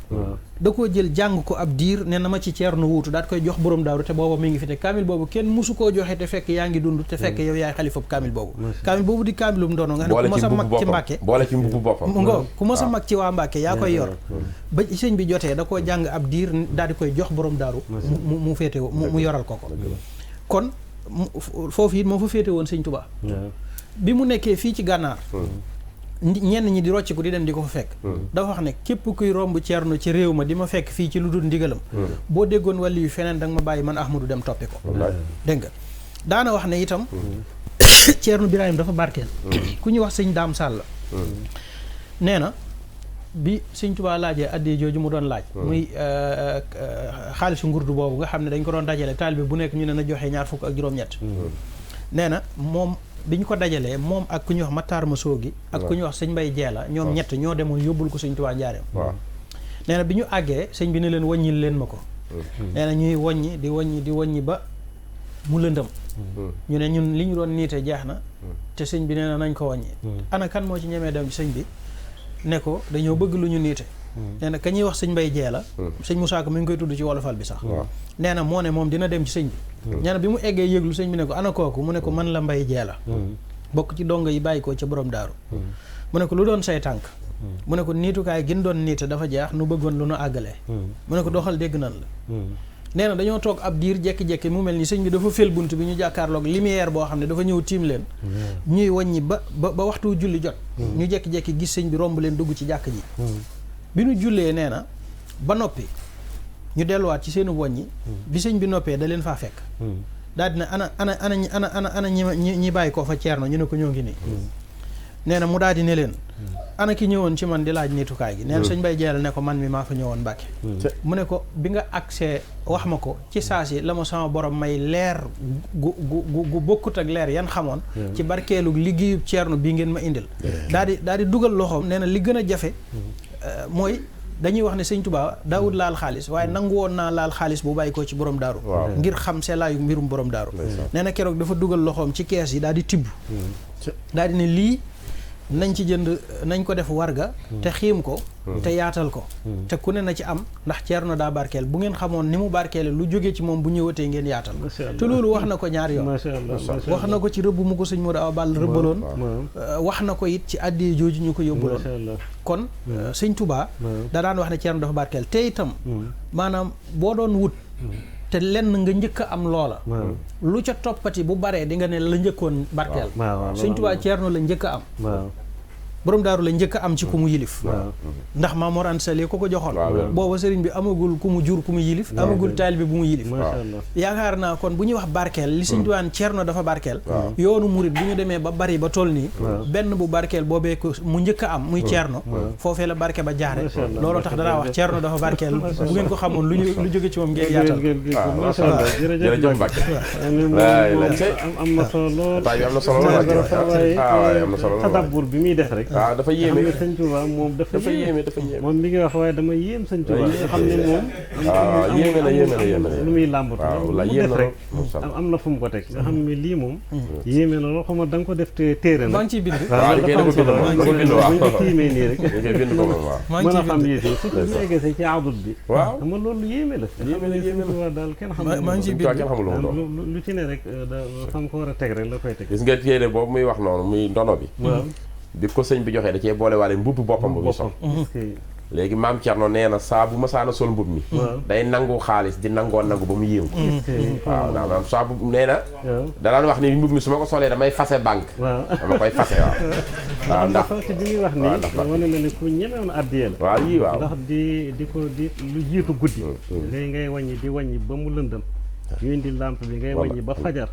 [SPEAKER 4] da koo jël jàng ko ab diir ne na ma ci Ceerno wuutu daat koy jox borom daaru te booba mi ngi fi te kaamil boobu kenn musu koo joxe te fekk yaa ngi dund te fekk yow yaay xalifab kaamil boobu di kaamilum ndono nga ne ku ma sa mag ci Mbàkke
[SPEAKER 3] boole ci mbubu boppam
[SPEAKER 4] nga ku ma sa mag ci waa Mbàkke yaa koy yor ba sëñ bi jotee da koo jàng ab diir daal di koy jox borom daaru mu féete mu yoral ko kon foofu it moo fa féete woon Sëñ Tuubaa bi mu nekkee fii ci gànnaar ñenn ñi di rocciku di dem di ko fa fekk dafa wax ne képp kuy romb Ceerno ci réew ma di ma fekk fii ci lu dul ndigalam boo déggoon wàlli yu feneen da nga ma bàyyi man Ahmadu dem toppi ko dégg nga daana wax ne itam Ceerno Birahim dafa barkeel ku ñuy wax sëñ Daam Sàll nee na bi Sëñ Tuubaa laajee addiya jooju mu doon laaj muy xaalisu ngurdu boobu nga xam ne dañ ko doon dajale taalibe bu nekk ñu ne na joxe 27 nee na moom bi ñu ko dajalee moom ak ku ñuy wax Matar Masoogi ak ku ñuy wax sëñ Mbay Jeela ñoom ñett ñoo demoon yóbbul ko Sëñ Tuubaa njaareem nee na bi ñu àggee sëñ bi ne leen wàññil leen ma ko nee na ñuy wàññi di wàññi ba mu lëndëm ñu ne ñun li ñu doon niite jeex na te sëñ bi nee na nañ ko wàññi ana kan moo ci ñemee dem ci sëñ bi ne ko dañoo bëgg lu ñu niite nee na ka ñuy wax sëñ Mbay Jeela sëñ Musaa Ka mi ngi koy tudd ci wolofal bi sax nee na moo ne moom dina dem ci sëñ bi nee na bi mu eggee yëglu sëñ bi ne ko ana kooku mu ne ko man la Mbay Jeela bokk ci dongo yi bàyyi ko ca borom daaru mu ne ko lu doon say tànk mu ne ko niitukaay gin doon niite dafa jeex nu bëggoon lu nu àggalee mu ne ko doxal dégg nan la nee na dañoo toog ab diir jekki-jekki mu mel ni sëñ bi dafa fel bunt bi ñu jàkkaarloog lumière boo xam ne dafa ñëw tiim leen ñuy wàññi ba waxtu julli jot ñu jekki-jekki gis sëñ bi romb leen dugg ci jàkk ji bi nu jullee nee na ba noppi ñu delluwaat ci seenu wàññi bi sëñ bi noppee da leen faa fekk daal dina ana ñi bàyyi koo fa Ceerno ñu ne ko ñoo ngi nii nee na mu daal di ne leen ana ki ñëwoon ci man di laaj niitukaay gi nee na sëñ Mbay Jeela ne ko man mi maa fa ñëwoon Mbàkke mu ne ko bi nga accès wax ma ko ci saa si la ma sama borom may leer gu bokkut ak leer yan xamoon ci barkeelu liggéeyub Ceerno bii ngeen ma indil daal di dugal loxoom nee na li gën a jafe mooy dañuy wax ne Sëñ Tuubaa daawut laal xaalis waaye nangu woon naa laal xaalis bu bàyyi ko ci borom daaru ngir xam seelaayu mbirum borom daaru nee na keroog dafa dugal loxoom ci kees yi daal di tibb daal di ne lii nañ ci jënd nañ ko def warga te xiim ko te yaatal ko te ku ne na ci am ndax Ceerno daa barkeel bu ngeen xamoon ni mu barkeele lu jógee ci moom bu ñëwatee ngeen yaatal te loolu wax na ko ñaari yoon wax na ko ci rëbb mu ko sëñ Modou Awa Balla rëbbaloon wax na ko it ci àddiya jooju ñu ko yóbbuloon kon sëñ Tuubaa da daan wax ne Ceerno dafa barkeel te itam maanaam boo doon wut te lenn nga njëkk a am loola lu ca toppati bu baree di nga ne la njëkkoon barkeel Sëñ Tuubaa Ceerno la njëkk a am borom daaru la njëkk a am ci ku mu yilif ndax Maam Mor Anta Sali ko joxoon booba sëriñ bi amagul ku mu jur ku mu yilif amagul taalibe bu mu yilif yaakaar naa kon bu ñuy wax barkeel li Sëñ Tuubaa Ceerno dafa barkeel yoonu murit bu ñu demee ba bari ba toll nii benn bu barkeel boobee ko mu njëkk a am muy Ceerno foofee la barke ba jaare looloo tax danaa wax Ceerno dafa barkeel bu ngeen ko xamoon lu jóge ci moom ngeen yaatal
[SPEAKER 3] jërëjëf Mbacke
[SPEAKER 2] am na solo lool
[SPEAKER 3] am na solo lool
[SPEAKER 2] tadabbur bi muy def rek
[SPEAKER 3] waaw dafa yéeme
[SPEAKER 2] xam ne Sëñ Tuubaa moom dafa yéeme moom mi ngi wax waaye dama yéem Sëñ Tuubaa nga xam ne moom
[SPEAKER 3] waaw yéeme na
[SPEAKER 2] lu muy làmbatu
[SPEAKER 3] waaw
[SPEAKER 2] mu def rek am na fu mu ko teg nga xam ne lii moom yéeme na loo xam ne da nga ko def te téere
[SPEAKER 4] maa ngi ciy bind
[SPEAKER 2] waaw dafa am solo buñ ko tiimee nii rek mën a xam yii si surtout bu eggee sa ci adut bi
[SPEAKER 3] waaw
[SPEAKER 2] xam nga loolu yéeme la Sëñ Tuubaa daal kenn xam
[SPEAKER 4] maa ngi ciy
[SPEAKER 2] bind lu ci ne rek xam ko war a teg rek la koy teg
[SPEAKER 3] gis nga téere boobu muy wax noonu muy ndono bi bi ko sëñ bi joxee da cee boole waale mbubb boppam bu muy sol léegi maam Thierno nee na saa bu masaana sol mbub mi day nangu xaalis di nangoo nangu ba mu yéemu waaw maanaam saa bu nee na danaan wax ni mbub mi su ma ko solee damay fase banque dama koy fase waaw ndax
[SPEAKER 2] di ñuy wax ni wane na ni ku ñemewoon addiye la
[SPEAKER 3] waaw yii waaw
[SPEAKER 2] ndax di ko lu jiitu guddi ngay wàññi di wàññi ba mu lëndëm ñu indi lampe bi ngay wàññi ba fajar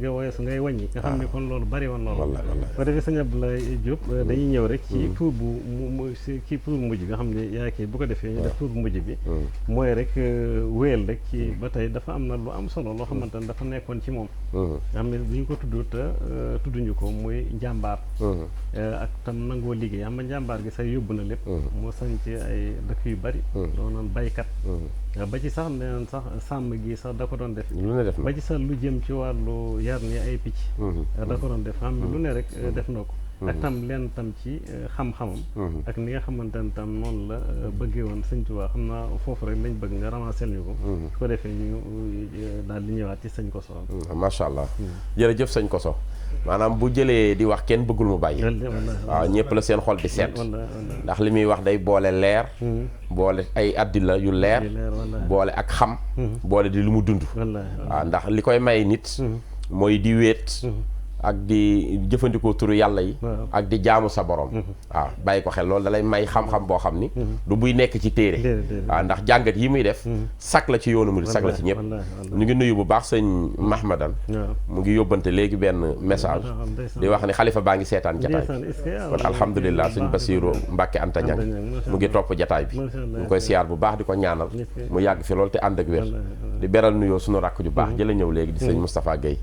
[SPEAKER 2] ga weesu ngay wàññi nga xam ne kon loolu bari woon na loolu ba defee sëñ Abdoulaye Diop dañuy ñëw rek ci tour bu ci tour bu mujj nga xam ne yaa kii bu ko defee ñu def tour bu mujj bi mooy rek wéyal rek ci ba tey dafa am na lu am solo loo xamante ne dafa nekkoon ci moom nga xam ne bu ñu ko tudd te tudduñu ko muy njàmbaar ak tam nangoo liggéey xam nga njàmbaar gi sax yóbbu na lépp moo sañ ci ay dëkk yu bari doonoon baykat ba ci sax neen sax sàmm gi sax da ko doon def ba ci sax lu jëm ci wàllu yar ni ay picc da ko doon def xam lu ne rek def na ko ak tam leen tam ci xam-xamam ak ni nga xamante ne tam noonu la bëggee woon sëñ Tuubaa xam naa foofu rek lañ bëgg nga ramasel ñu ko su ko defee ñu daal di ñëwaat ci sëñ Koso
[SPEAKER 3] macha allah jërëjëf sëñ Koso maanaam bu jëlee di wax kenn bëggul mu bàyyi waaw ñëpp la seen xol di seet ndax li muy wax day boole leer boole ay addila yu leer boole ak xam boole di lu mu dund waaw ndax li koy may nit mooy di wéet ak di jëfandikoo turu yàlla yi ak di jaamu sa borom waaw bàyyi ko xel loolu da lay may xam-xam boo xam ni du buy nekk ci téere waaw ndax jàngat yi muy def sak la ci yoonu mu sak la ci ñëpp ñu ngi nuyu bu baax sëñ Mahmadan mu ngi yóbbante léegi benn message di wax ni xalifa baa ngi seetaan jataay bi kon alhamdulilah sëñ Basiiru Mbàkke Anta Ñang mu ngi topp jataay bi mu koy siyaar bu baax di ko ñaanal mu yàgg fi loolu te ànd ak wér di beral nuyoo suñu rakk ju baax jëla ñëw léegi di sëñ Moustapha Guèye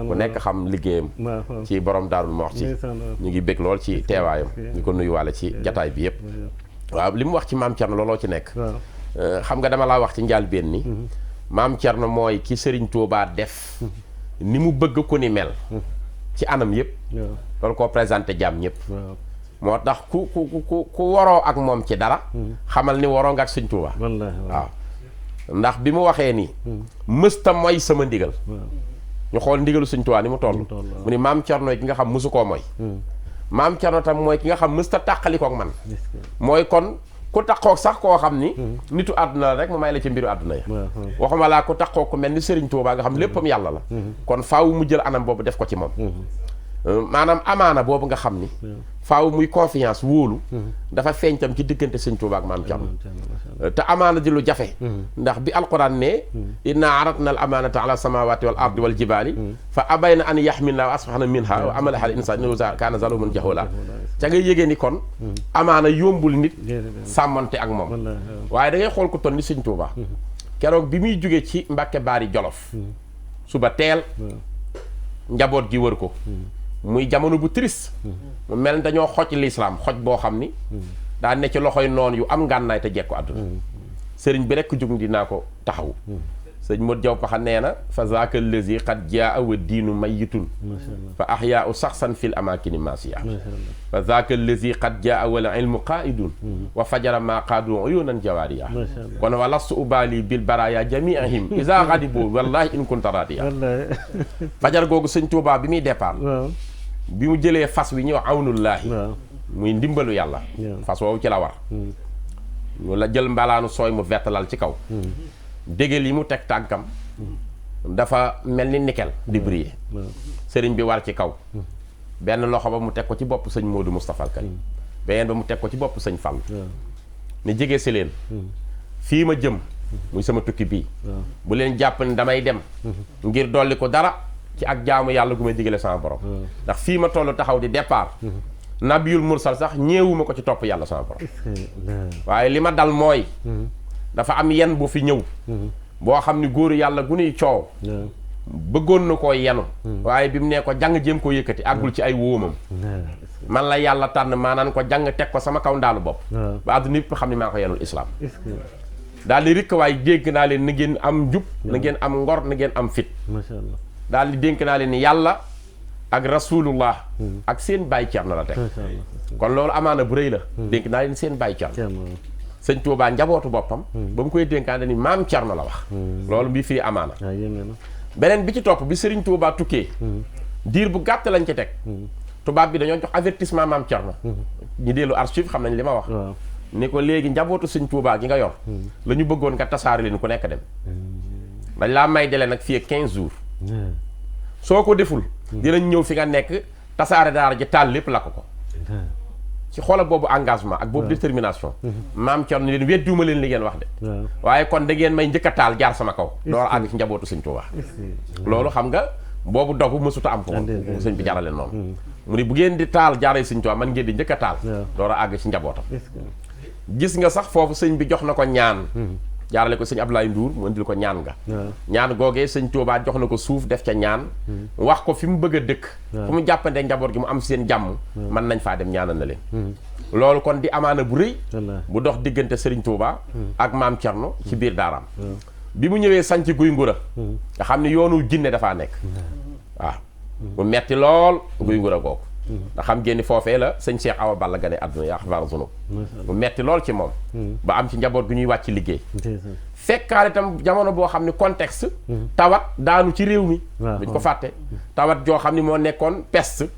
[SPEAKER 3] ku nekk xam liggéeyam ci borom Daarul Muxti ñu ngi bég lool ci teewaayam ñu ko nuyuwaale ci jataay bi yëpp waaw li mu wax ci maam Thierno looloo ci nekk xam nga dama laa wax ci njëlbéen ni maam Thierno mooy ki Serigne Touba def ni mu bëgg ku ni mel ci anam yëpp loolu koo présenté jàmm ñëpp moo tax ku waroo ak moom ci dara xamal ni waroo nga ak Serigne Touba waaw ndax bi mu waxee ni mësta mooy sama ndigal ñu xool ndigalu Sëñ Tuubaa ni mu toll mu ni maam Thierno ki nga xam mësu koo mooy maam Thierno tam mooy ki nga xam mësta tàqalikook man mooy kon ku taqoog sax koo xam ni nitu àdduna la rek mu may la ci mbiru àdduna ya waxuma laa ku taqoog ku mel ni Sëriñ Tuubaa nga xam léppam yàlla la kon faaw mu jël anam boobu def ko ci moom maanaam amaana boobu nga xam ni faaw muy confiance wóolu dafa feeñ tam ci diggante Sëñ Tuubaa ak maam Thierno te amaana di lu jafe ndax bi alquran ne inna aradna al amanata ala samawati wal ardi wal jibali fa abayna an yaxmilna wa asfaxna minha wa amalaha al insan innahu kaana zaluman jahula ca ngay yégée ni kon amaana yombul nit sàmmante ak moom waaye da ngay xool ko ton ni Sëñ Tuubaa keroog bi muy jóge ci Mbàkke Baari Jolof suba teel njaboot gi wër ko muy jamono bu triste mu mel ni dañoo xoj lislaam xoj boo xam ni daa ne ci loxoy noon yu am ngànnaay te jekku àdduna sëriñ bi rekk jug dinaa ko taxaw sëñ Modou Diaw Paxa nee na fa zaaka allazi qad jaa wa diinu mayyitun fa ahyaau saxsan fil amakini masiya fa zaaka allazi qad jaa wal ilmu qaidun wa fajara ma qaadu uyunan jawaariya kon wa lastu ubali bil baraya jamiihim isa ghadibu wallahi in kunta radiya fajar googu sëñ Tuubaa bi muy départ bi mu jëlee fas wi ñuy wax awnullaahi muy ndimbalu yàlla fas woowu ci la war ñu la jël mbalaanu sooy mu vettalal ci kaw dégel yi mu teg tànkam dafa mel ni nickel di briller sëriñ bi war ci kaw benn loxo ba mu teg ko ci bopp sëñ Modou Moustapha al Karim beneen ba mu teg ko ci bopp sëñ Fall ni jege si leen fii ma jëm muy sama tukki bii bu leen jàpp ni damay dem ngir dolli ko dara ci ak jaamu yàlla gu may digale sama borom ndax fii ma toll taxaw di départ nabiyul mursal sax ñeewuma ko ci topp yàlla sama borom waaye li ma dal mooy dafa am yen bu fi ñëw boo xam ni góoru yàlla gu nuy coow bëggoon na koo yenu waaye bi mu nee ko jàng jéem koo yëkkati àggul ci ay wóomam man la yàlla tànn maanaan ko jàng teg ko sama kaw ndaalu bopp ba àdduna yëpp xam ni maa ko yenul islaam daal di rikk waaye dégg naa leen na ngeen am njub na ngeen am ngor na ngeen am fit daal di dénk naa leen ni yàlla ak rasulullah ak seen bàyyi Cerno la teg kon loolu amaana bu rëy la dénk naa leen seen bàyyi Cerno sëñ Tuubaa njabootu boppam ba mu koy dénkaane ni maam Cerno la wax loolu bi fii amaana beneen bi ci topp bi sëriñ Tuubaa tukkee diir bu gàtt lañ ci teg tubaab bi dañoo jox avertissement maam Cerno ñi dellu archive xam nañ li ma wax ni ko léegi njabootu sëñ Tuubaa gi nga yor la ñu bëggoon nga tasaare leen ku nekk dem dañ laa may dele nag fii ak 15 jours soo ko deful dinañ ñëw fi nga nekk tasaare daara ji taal lépp lakk ko ci xoola boobu engagement ak boobu détermination maam Cerno ni leen weddiwuma leen li ngeen wax de waaye kon da ngeen may njëkk a taal jaar sama kaw door a àgg ci njabootu sëñ Tuubaa loolu xam nga boobu dogu mësuta am ko woon sëñ bi jaraleen noonu mu ni bu ngeen di taal jaaree sëñ Tuubaa man ngeen di njëkk a taal door a àgg ci njabootam gis nga sax foofu sëñ bi jox na ko ñaan jaarale ko sëñ Abdoulaye Ndour mu indil ko ñaan nga ñaan googee sëñ Tuubaa jox na ko suuf def ca ñaan wax ko fi mu bëgg a dëkk fu mu jàppandee njaboot gi mu am seen jàmm mën nañ faa dem ñaanal na leen loolu kon di amaana bu rëy bu dox diggante Sëriñ Tuubaa ak maam Cerno ci biir daaraam bi mu ñëwee sanc Guy Ngura nga xam ne yoonu jinne dafaa nekk waaw mu metti lool Guy Ngura googu ndax xam ngeen ni foofee la sëñ Cheikh Awa Balla gane àdduna yaa xabaar sunu mu metti lool ci moom ba am ci njaboot gu ñuy wàcc liggéey fekkaale itam jamono boo xam ne contexte tawat daanu ci réew mi duñ ko fàtte tawat joo xam ne moo nekkoon peste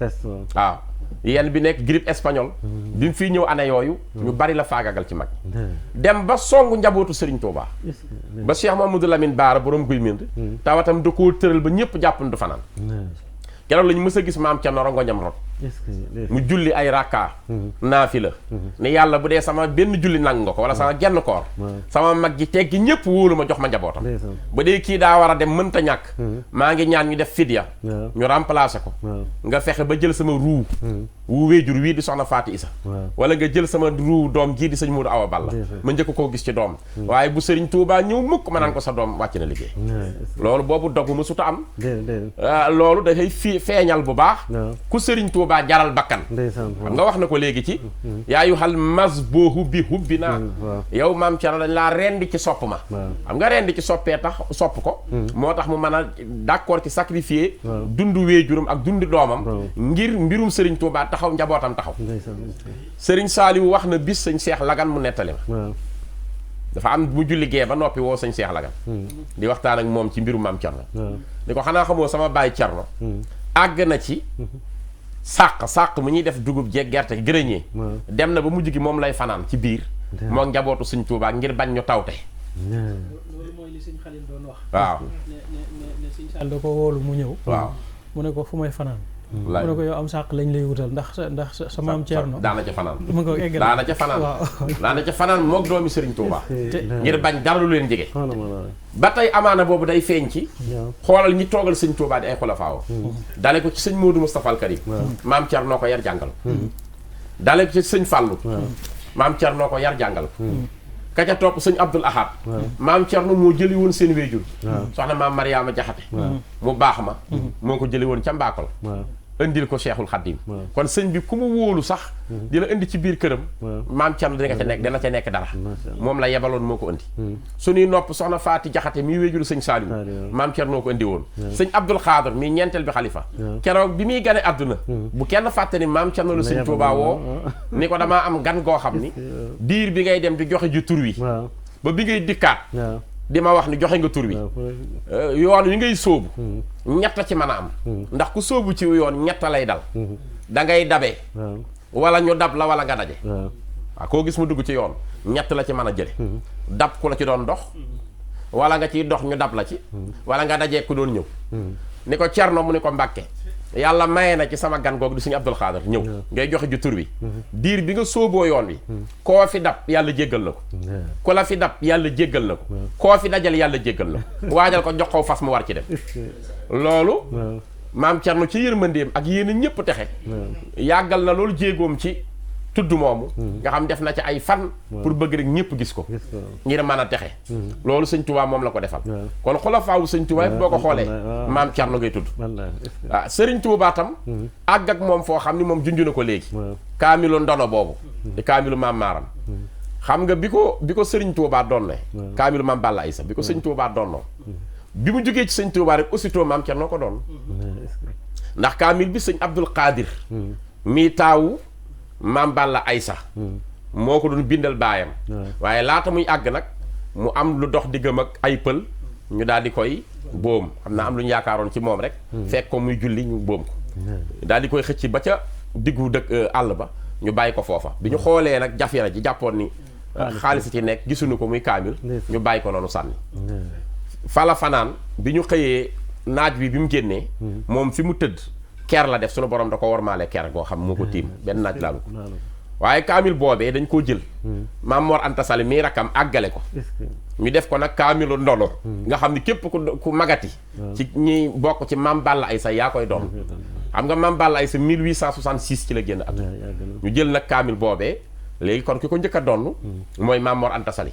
[SPEAKER 3] waaw yenn bi nekk grippe espagnole bi mu fiy ñëw année yooyu ñu bari la faagagal ci mag dem ba songu njabootu Serigne Touba ba Cheikh Mamadou Lamine Baara borom guy mind tawatam da koo tëral ba ñëpp jàpp du fanaan keroog lañu mës a gis maam Cerno rongoñam rot mu julli ay rakka naafila ni yàlla bu dee sama benn julli nang nga ko wala sama genn koor sama mag ji teggi ñëpp wóolu ma jox ma njabootam ba dee kii daa war a dem mënta ñàkk maa ngi ñaan ñu def fidya ñu remplacer ko nga fexe ba jël sama ruu wu wéejur wii di soxna Faati Isa wala nga jël sama ruu doom jii di sëñ Moodu Awa Balla ma njëkk koo gis ci doom waaye bu Sëriñ Tuubaa ñëw mukk ma naan ko sa doom wàcc na liggéey loolu boobu dogu ma suta am loolu dafay feeñal bu baax ku Sëriñ Tuubaa jaral bakkan xam nga wax na ko léegi ci yaayu xal mas boohu bi hubbi naa yow maam Cerno dañ laa rendi ci sopp ma xam nga rendi ci soppee tax sopp ko moo tax mu mën a d'accord ci sacrifier dundu wéejuram ak dundu doomam ngir mbirum Sëriñ Tuubaa taxaw njabootam taxaw Sëriñ Saaliwu wax na bis sëñ Seex Lagan mu nettali ma dafa am mu julli gee ba noppi woo sëñ Seex Lagan di waxtaan ak moom ci mbirum maam Cerno ni ko xanaa xamoo sama baay Cerno àgg na ci sàq mu ñuy def dugub jeeg gerte grenier dem na ba mujj gi moom lay fanaan ci biir moo njabootu sëñ Tuubaa ngir bañ ñu tawte
[SPEAKER 4] loolu mooy li sëñ Xalil doon wax
[SPEAKER 3] waaw
[SPEAKER 4] ne sëñ Sall da ko woolu mu ñëw
[SPEAKER 3] waaw
[SPEAKER 4] mu ne ko fu may fanaan mu ne ko yow am sàq lañ lay wutal ndax sa maam Cerno
[SPEAKER 3] daana ca fanaan
[SPEAKER 4] mu ko eggal
[SPEAKER 3] daana ca fanaan moog doomi Sëriñ Tuubaa ngir bañ dara lu leen jege ba tey amaana boobu day feeñ ci xoolal ñi toogal sëñ Tuubaa di ay xulafaaw dale ko ci sëñ Moodu Mustafaa al Karim maam Cerno ko yar jàngal dale ko ci sëñ Fàllu maam Cerno ko yar jàngal ka ca topp sëñ Abdul Ahad maam Cerno moo jëli woon seen wéejur soxna maam Mariama Jaxate mu baax ma moo ko jëli woon ca Mbaakol indil ko Cheikhul Khadim kon sëñ bi ku mu wóolu sax di la indi ci biir këram maam Cerno dina ca nekk dara moom la yebaloon moo ko indi suñuy nopp soxna Faati Jaxate mii wéejuru sëñ Saaliw maam Cerno ko indi woon sëñ Abdul Xaadir mii ñeenteel bi xalifa keroog bi muy gane àdduna bu kenn fàtte ni maam Cerno la sëñ Tuubaa woo ni ko damaa am gan goo xam ni diir bi ngay dem di joxe ju tur wi ba bi ngay dikkaat di ma wax ni joxe nga tur wi yoon wi ngay sóobu ñett ci mën a am ndax ku sóobu ci yoon ñett lay dal da ngay dabe wala ñu dab la wala nga daje waaw koo gis mu dugg ci yoon ñett la ci mën a jële dab ku la ci doon dox wala nga ciy dox ñu dab la ci wala nga dajee ku doon ñëw ni ko Cerno mu ni ko Mbàkke yàlla maye na ci sama gan googu di suñu Abdul Xaadir ñëw ngay joxe ju tur wi diir bi nga sóoboo yoon wi koo fi dab yàlla jéggal na ko ku la fi dab yàlla jéggal na ko koo fi dajal yàlla jéggal na ko waajal ko jox ko fas mu war ci dem loolu maam Cerno ci yërmandeem ak yéen ñëpp texe yàggal na loolu jéegoom ci tudd moomu nga xam def na ci ay fan pour bëgg rek ñëpp gis ko ngir mën a texe loolu sëñ Tuubaa moom la ko defal kon xulafaawu sëñ Tuubaa yëpp boo ko xoolee maam Cerno ngay tudd waaw sëriñ Tuubaa tam àgg ak moom foo xam ni moom junj na ko léegi kaamilu ndono boobu di kaamilu maam Maaram xam nga bi ko sëriñ Tuubaa doon ne kaamilu maam Balla Aysa bi ko sëñ Tuubaa doonnoo bi mu jógee ci sëñ Tuubaa rek aussitôt maam Cerno ko doon ndax kaamil bi sëñ Abdul Qaadir mii taawu maam Balla Aysa moo ko doon bindal baayam waaye laata muy àgg nag mu am lu dox diggam ak ay pël ñu daal di koy boom xam naa am lu ñu yaakaaroon ci moom rek fekk ko muy julli ñu boom ko daal di koy xëcc ba ca diggu dëkk àll ba ñu bàyyi ko foofa bi ñu xoolee nag jafira ji jàppoon ni xaalis ci nekk gisuñu ko muy kaamil ñu bàyyi ko noonu sànni fala fanaan bi ñu xëyee naaj bi mu génnee moom fi mu tëdd ker la def suñu borom da ko warmaale ker goo xam moo ko tiim benn naaj laalu ko waaye kaamil boobee dañ koo jël Maam Mor Anta Sali mii rakkam àggale ko ñu def ko nag kaamilu ndono nga xam ni képp ku magati ci ñi bokk ci Maam Balla Aysa yaa koy doon xam nga Maam Balla Aysa 1866 ci la génn at ñu jël nag kaamil boobee léegi kon ki ko njëkk a donn mooy Maam Mor Anta Sali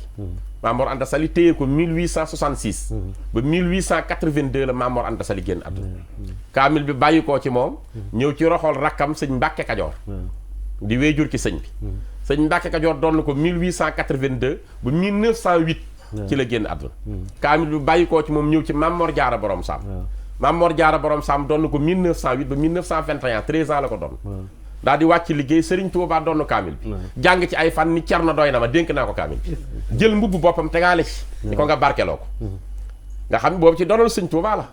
[SPEAKER 3] Maam Mor Anta Sali téye ko 1866 ba 1882 la Maam Mor Anta Sali génn at kaamil bi bàyyi koo ci moom ñëw ci roxol rakkam sëñ Mbàkke Kajoor di wéyjur ci sëñ bi sëñ Mbàkke Kajoor doon ko 1882 ba 1908 ci la génn àdduna kaamil bi bàyyi koo ci moom ñëw ci Maam Mor Jaara Borom Saam Maam Mor Jaara Borom Saam doon ko 1908 ba 1921 13 ans la ko doon daal di wàcc liggéey Serigne Touba doon kaamil bi jàng ci ay fan ni Cerno doy na ma dénk naa ko kaamil bi jël mbubb boppam tegaale ci ni ko nga barkeloo ko nga xam ne boobu ci donal sëñ Touba la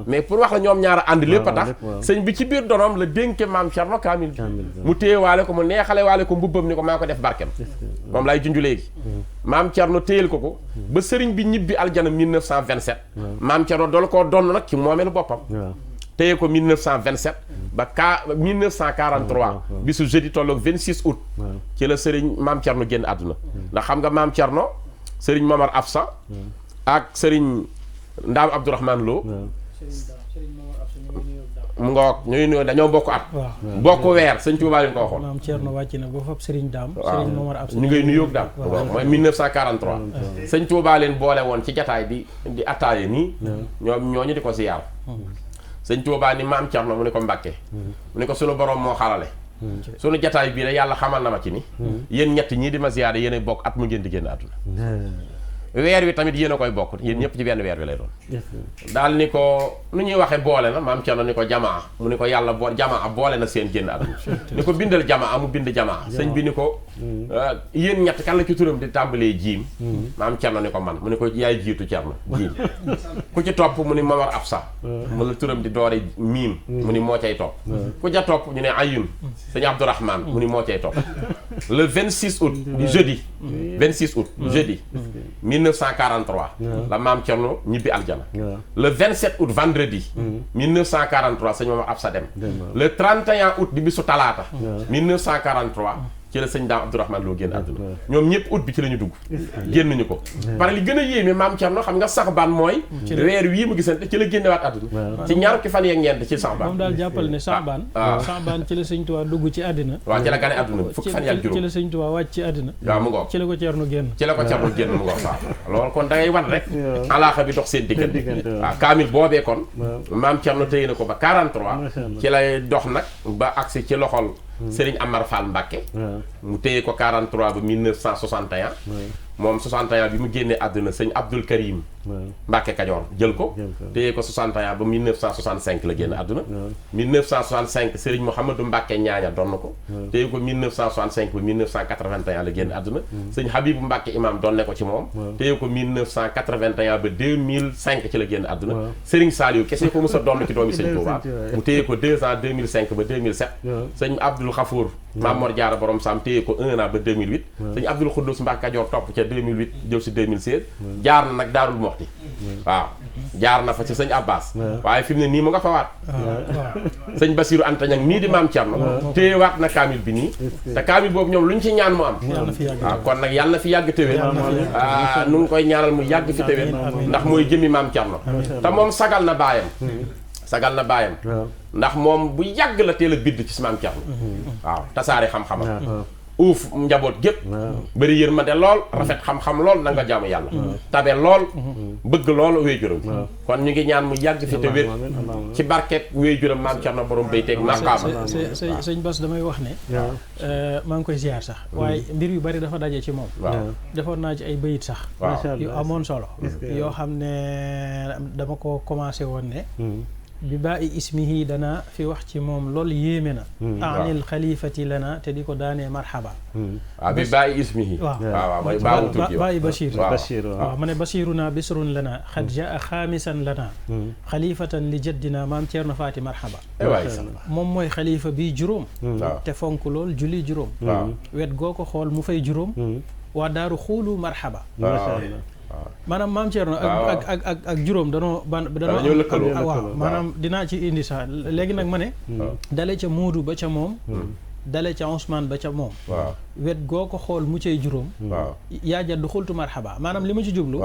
[SPEAKER 3] mais pour wax la ñoom ñaar a ànd lépp a tax sëñ bi ci biir donoom la dénke Maam Cerno kaamil bi mu téye waale ko mu neexale waale ko mbubbam ni ko maa ko def barkem moom lay junju léegi Maam Cerno téyel ko ba sëriñ bi ñibbi aljana 1927 Maam Cerno dool koo donn nag ci moomeelu boppam téye ko 1927 ba 1943 bisu jeudi tolloog 26 août ci la sëriñ Maam Cerno génn àdduna ndax xam nga Maam Cerno sëriñ Momar Afsa ak sëriñ Ndaam Abdourahmane Lo mu nga wax ñuy nuyu dañoo bokk at bokk weer sëñ Touba leen ko waxoon
[SPEAKER 4] Maam Cerno wàcc na ba fab sëriñ Daam sëriñ Momar Absa
[SPEAKER 3] ñu ngay nuyoog daam mooy 1943 sëñ Touba leen boole woon ci jataay di attaaye nii ñoom ñooñu di ko siyaar sëñ Touba ni Maam Cerno mu ni ko Mbàkke mu ni ko sunu borom moo xalale sunu jataay bii de yàlla xamal na ma ci ni yéen ñett ñii di ma ziyaare yéen a bokk at mu ngeen di génn àdduna weer wi tamit yéen a koy bokk yéen ñëpp ci benn weer wi lay doon daal ni ko nu ñuy waxee boole na Maam Cerno ni ko jamaa mu ni ko yàlla jamaa boole na seen génn àdduna ni ko bindal jamaa mu bind jamaa sëñ bi ni ko yéen ñett kan la ci turam di tàmbalee jiim Maam Cerno ni ko man mu ni ko yaay jiitu Cerno jiim ku ci topp mu ni Momar Absa mu la turam di doore miim mu ni moo cay topp ku ca topp ñu ne ayun sëñ Abdourahmane mu ni moo cay topp le 26 août di jeudi 26 août jeudi 1943 la Maam Cerno ñibbi aljana le 27 août vendredi 1943 sëñ Momar Absa dem le 31 août di bisu talaata 1943 ci la sëñ Daam Abdourahmane Lo génn àdduna ñoom ñëpp août bi ci la ñu dugg génnuñu ko pare li gën a yéeme Maam Cerno xam nga Saxbaan mooy weer wii mu gisante ci la génnewaat àdduna ci ñaar ki fan yeeg ñeent ci Saxbaan
[SPEAKER 4] moom daal jàppal ne Saxbaan ci la sëñ Tuubaa dugg ci àddina
[SPEAKER 3] waaw ci la gane àdduna fukki fan ak juróom
[SPEAKER 4] ci la sëñ Tuubaa wàcc ci àddina
[SPEAKER 3] waaw mu ngoog
[SPEAKER 4] ci la ko Cerno génn
[SPEAKER 3] mu ngoog waaw loolu kon da ngay wan rek alaaxa bi dox seen diggante waaw kaamil boobee kon Maam Cerno téye na ko ba 43 ci lay dox nag ba agsi ci loxol Sëriñ Amar Fall Mbàkke mu téye ko 43 ba 1961 moom 61 bi mu génnee àdduna sëñ Abdul Karim Mbàkke Kajoor jël ko téye ko 61 ba 1965 la génn àdduna 1965 Sëriñ Mouhamadou Mbàkke Ñaaña doon na ko téye ko 1965 ba 1981 la génn àdduna sëñ Habibu Mbàkke Imam doon ne ko ci moom téye ko 1981 ba 2005 ci la génn àdduna Sëriñ Saliou kese ko mos a doon ci doomi sëñ Touba mu téye ko 2 ans 2005 ba 2007 sëñ Abdul Xafour Maam Mor Jaara Borom Sam téye ko 1 an ba 2008 sëñ Abdul Xuddus Mbàkke Kajoor topp ca 2008 jëw si 2016 jaar na nag Daarul Moxti waaw jaar na fa ci sëñ Abbas waaye fi mu ne nii mu nga fa waat sëñ Basiru Anta Ñaŋ nii di Maam Cerno téye waat na kaamil bi nii te kaamil boobu ñoom lu ñu ci ñaan mu am waaw kon nag yàlla na fi yàgg téwéen nu ngi koy ñaanal mu yàgg fi téwéen ndax mooy jëmi Maam Cerno te moom sagal na baayam ndax moom bu yàgg la teel a bidd ci Maam Cerno waaw tasaare xam-xamam uuf njaboot gépp bëri yërmande lool rafet xam-xam lool na nga jaamu yàlla tabe lool bëgg lool wéejuram kon ñu ngi ñaan mu yàgg fi te wér ci barket wéejuram Maam Cerno borom bayteeg maqaama
[SPEAKER 4] sëñ Bass damay wax ne maa ngi koy ziar sax waaye mbir yu bari dafa daje ci moom defoon naa ci ay bayit sax yu amoon solo yoo xam ne dama ko commencé woon ne bi bàyyi ismihi dana fi wax ci moom loolu yéeme na anil xalifati lana te di ko daanee marhaba
[SPEAKER 3] waaw bi bàyyi ismihi waaw mooy baawu tur gi
[SPEAKER 4] bàyyi Bachir
[SPEAKER 2] waaw
[SPEAKER 4] ma ne Bachiruna bisrun lana xad jaa xaamisan lana xalifatan li jaddina maam Ceerno Faati marhaba moom mooy xalifa bi juróom te fonk lool julli juróom wet goo ko xool mu fay juróom waa daaru xuulu marhaba maanaam maam Thierno ak juróom danoo waaw maanaam dinaa ci indi sax léegi nag ma ne dale ca Moodu ba ca moom dale ca Ousmane ba ca moom wet goo ko xool mu cay juróom yaa jaddu xultu marhaba maanaam li ma ci jublu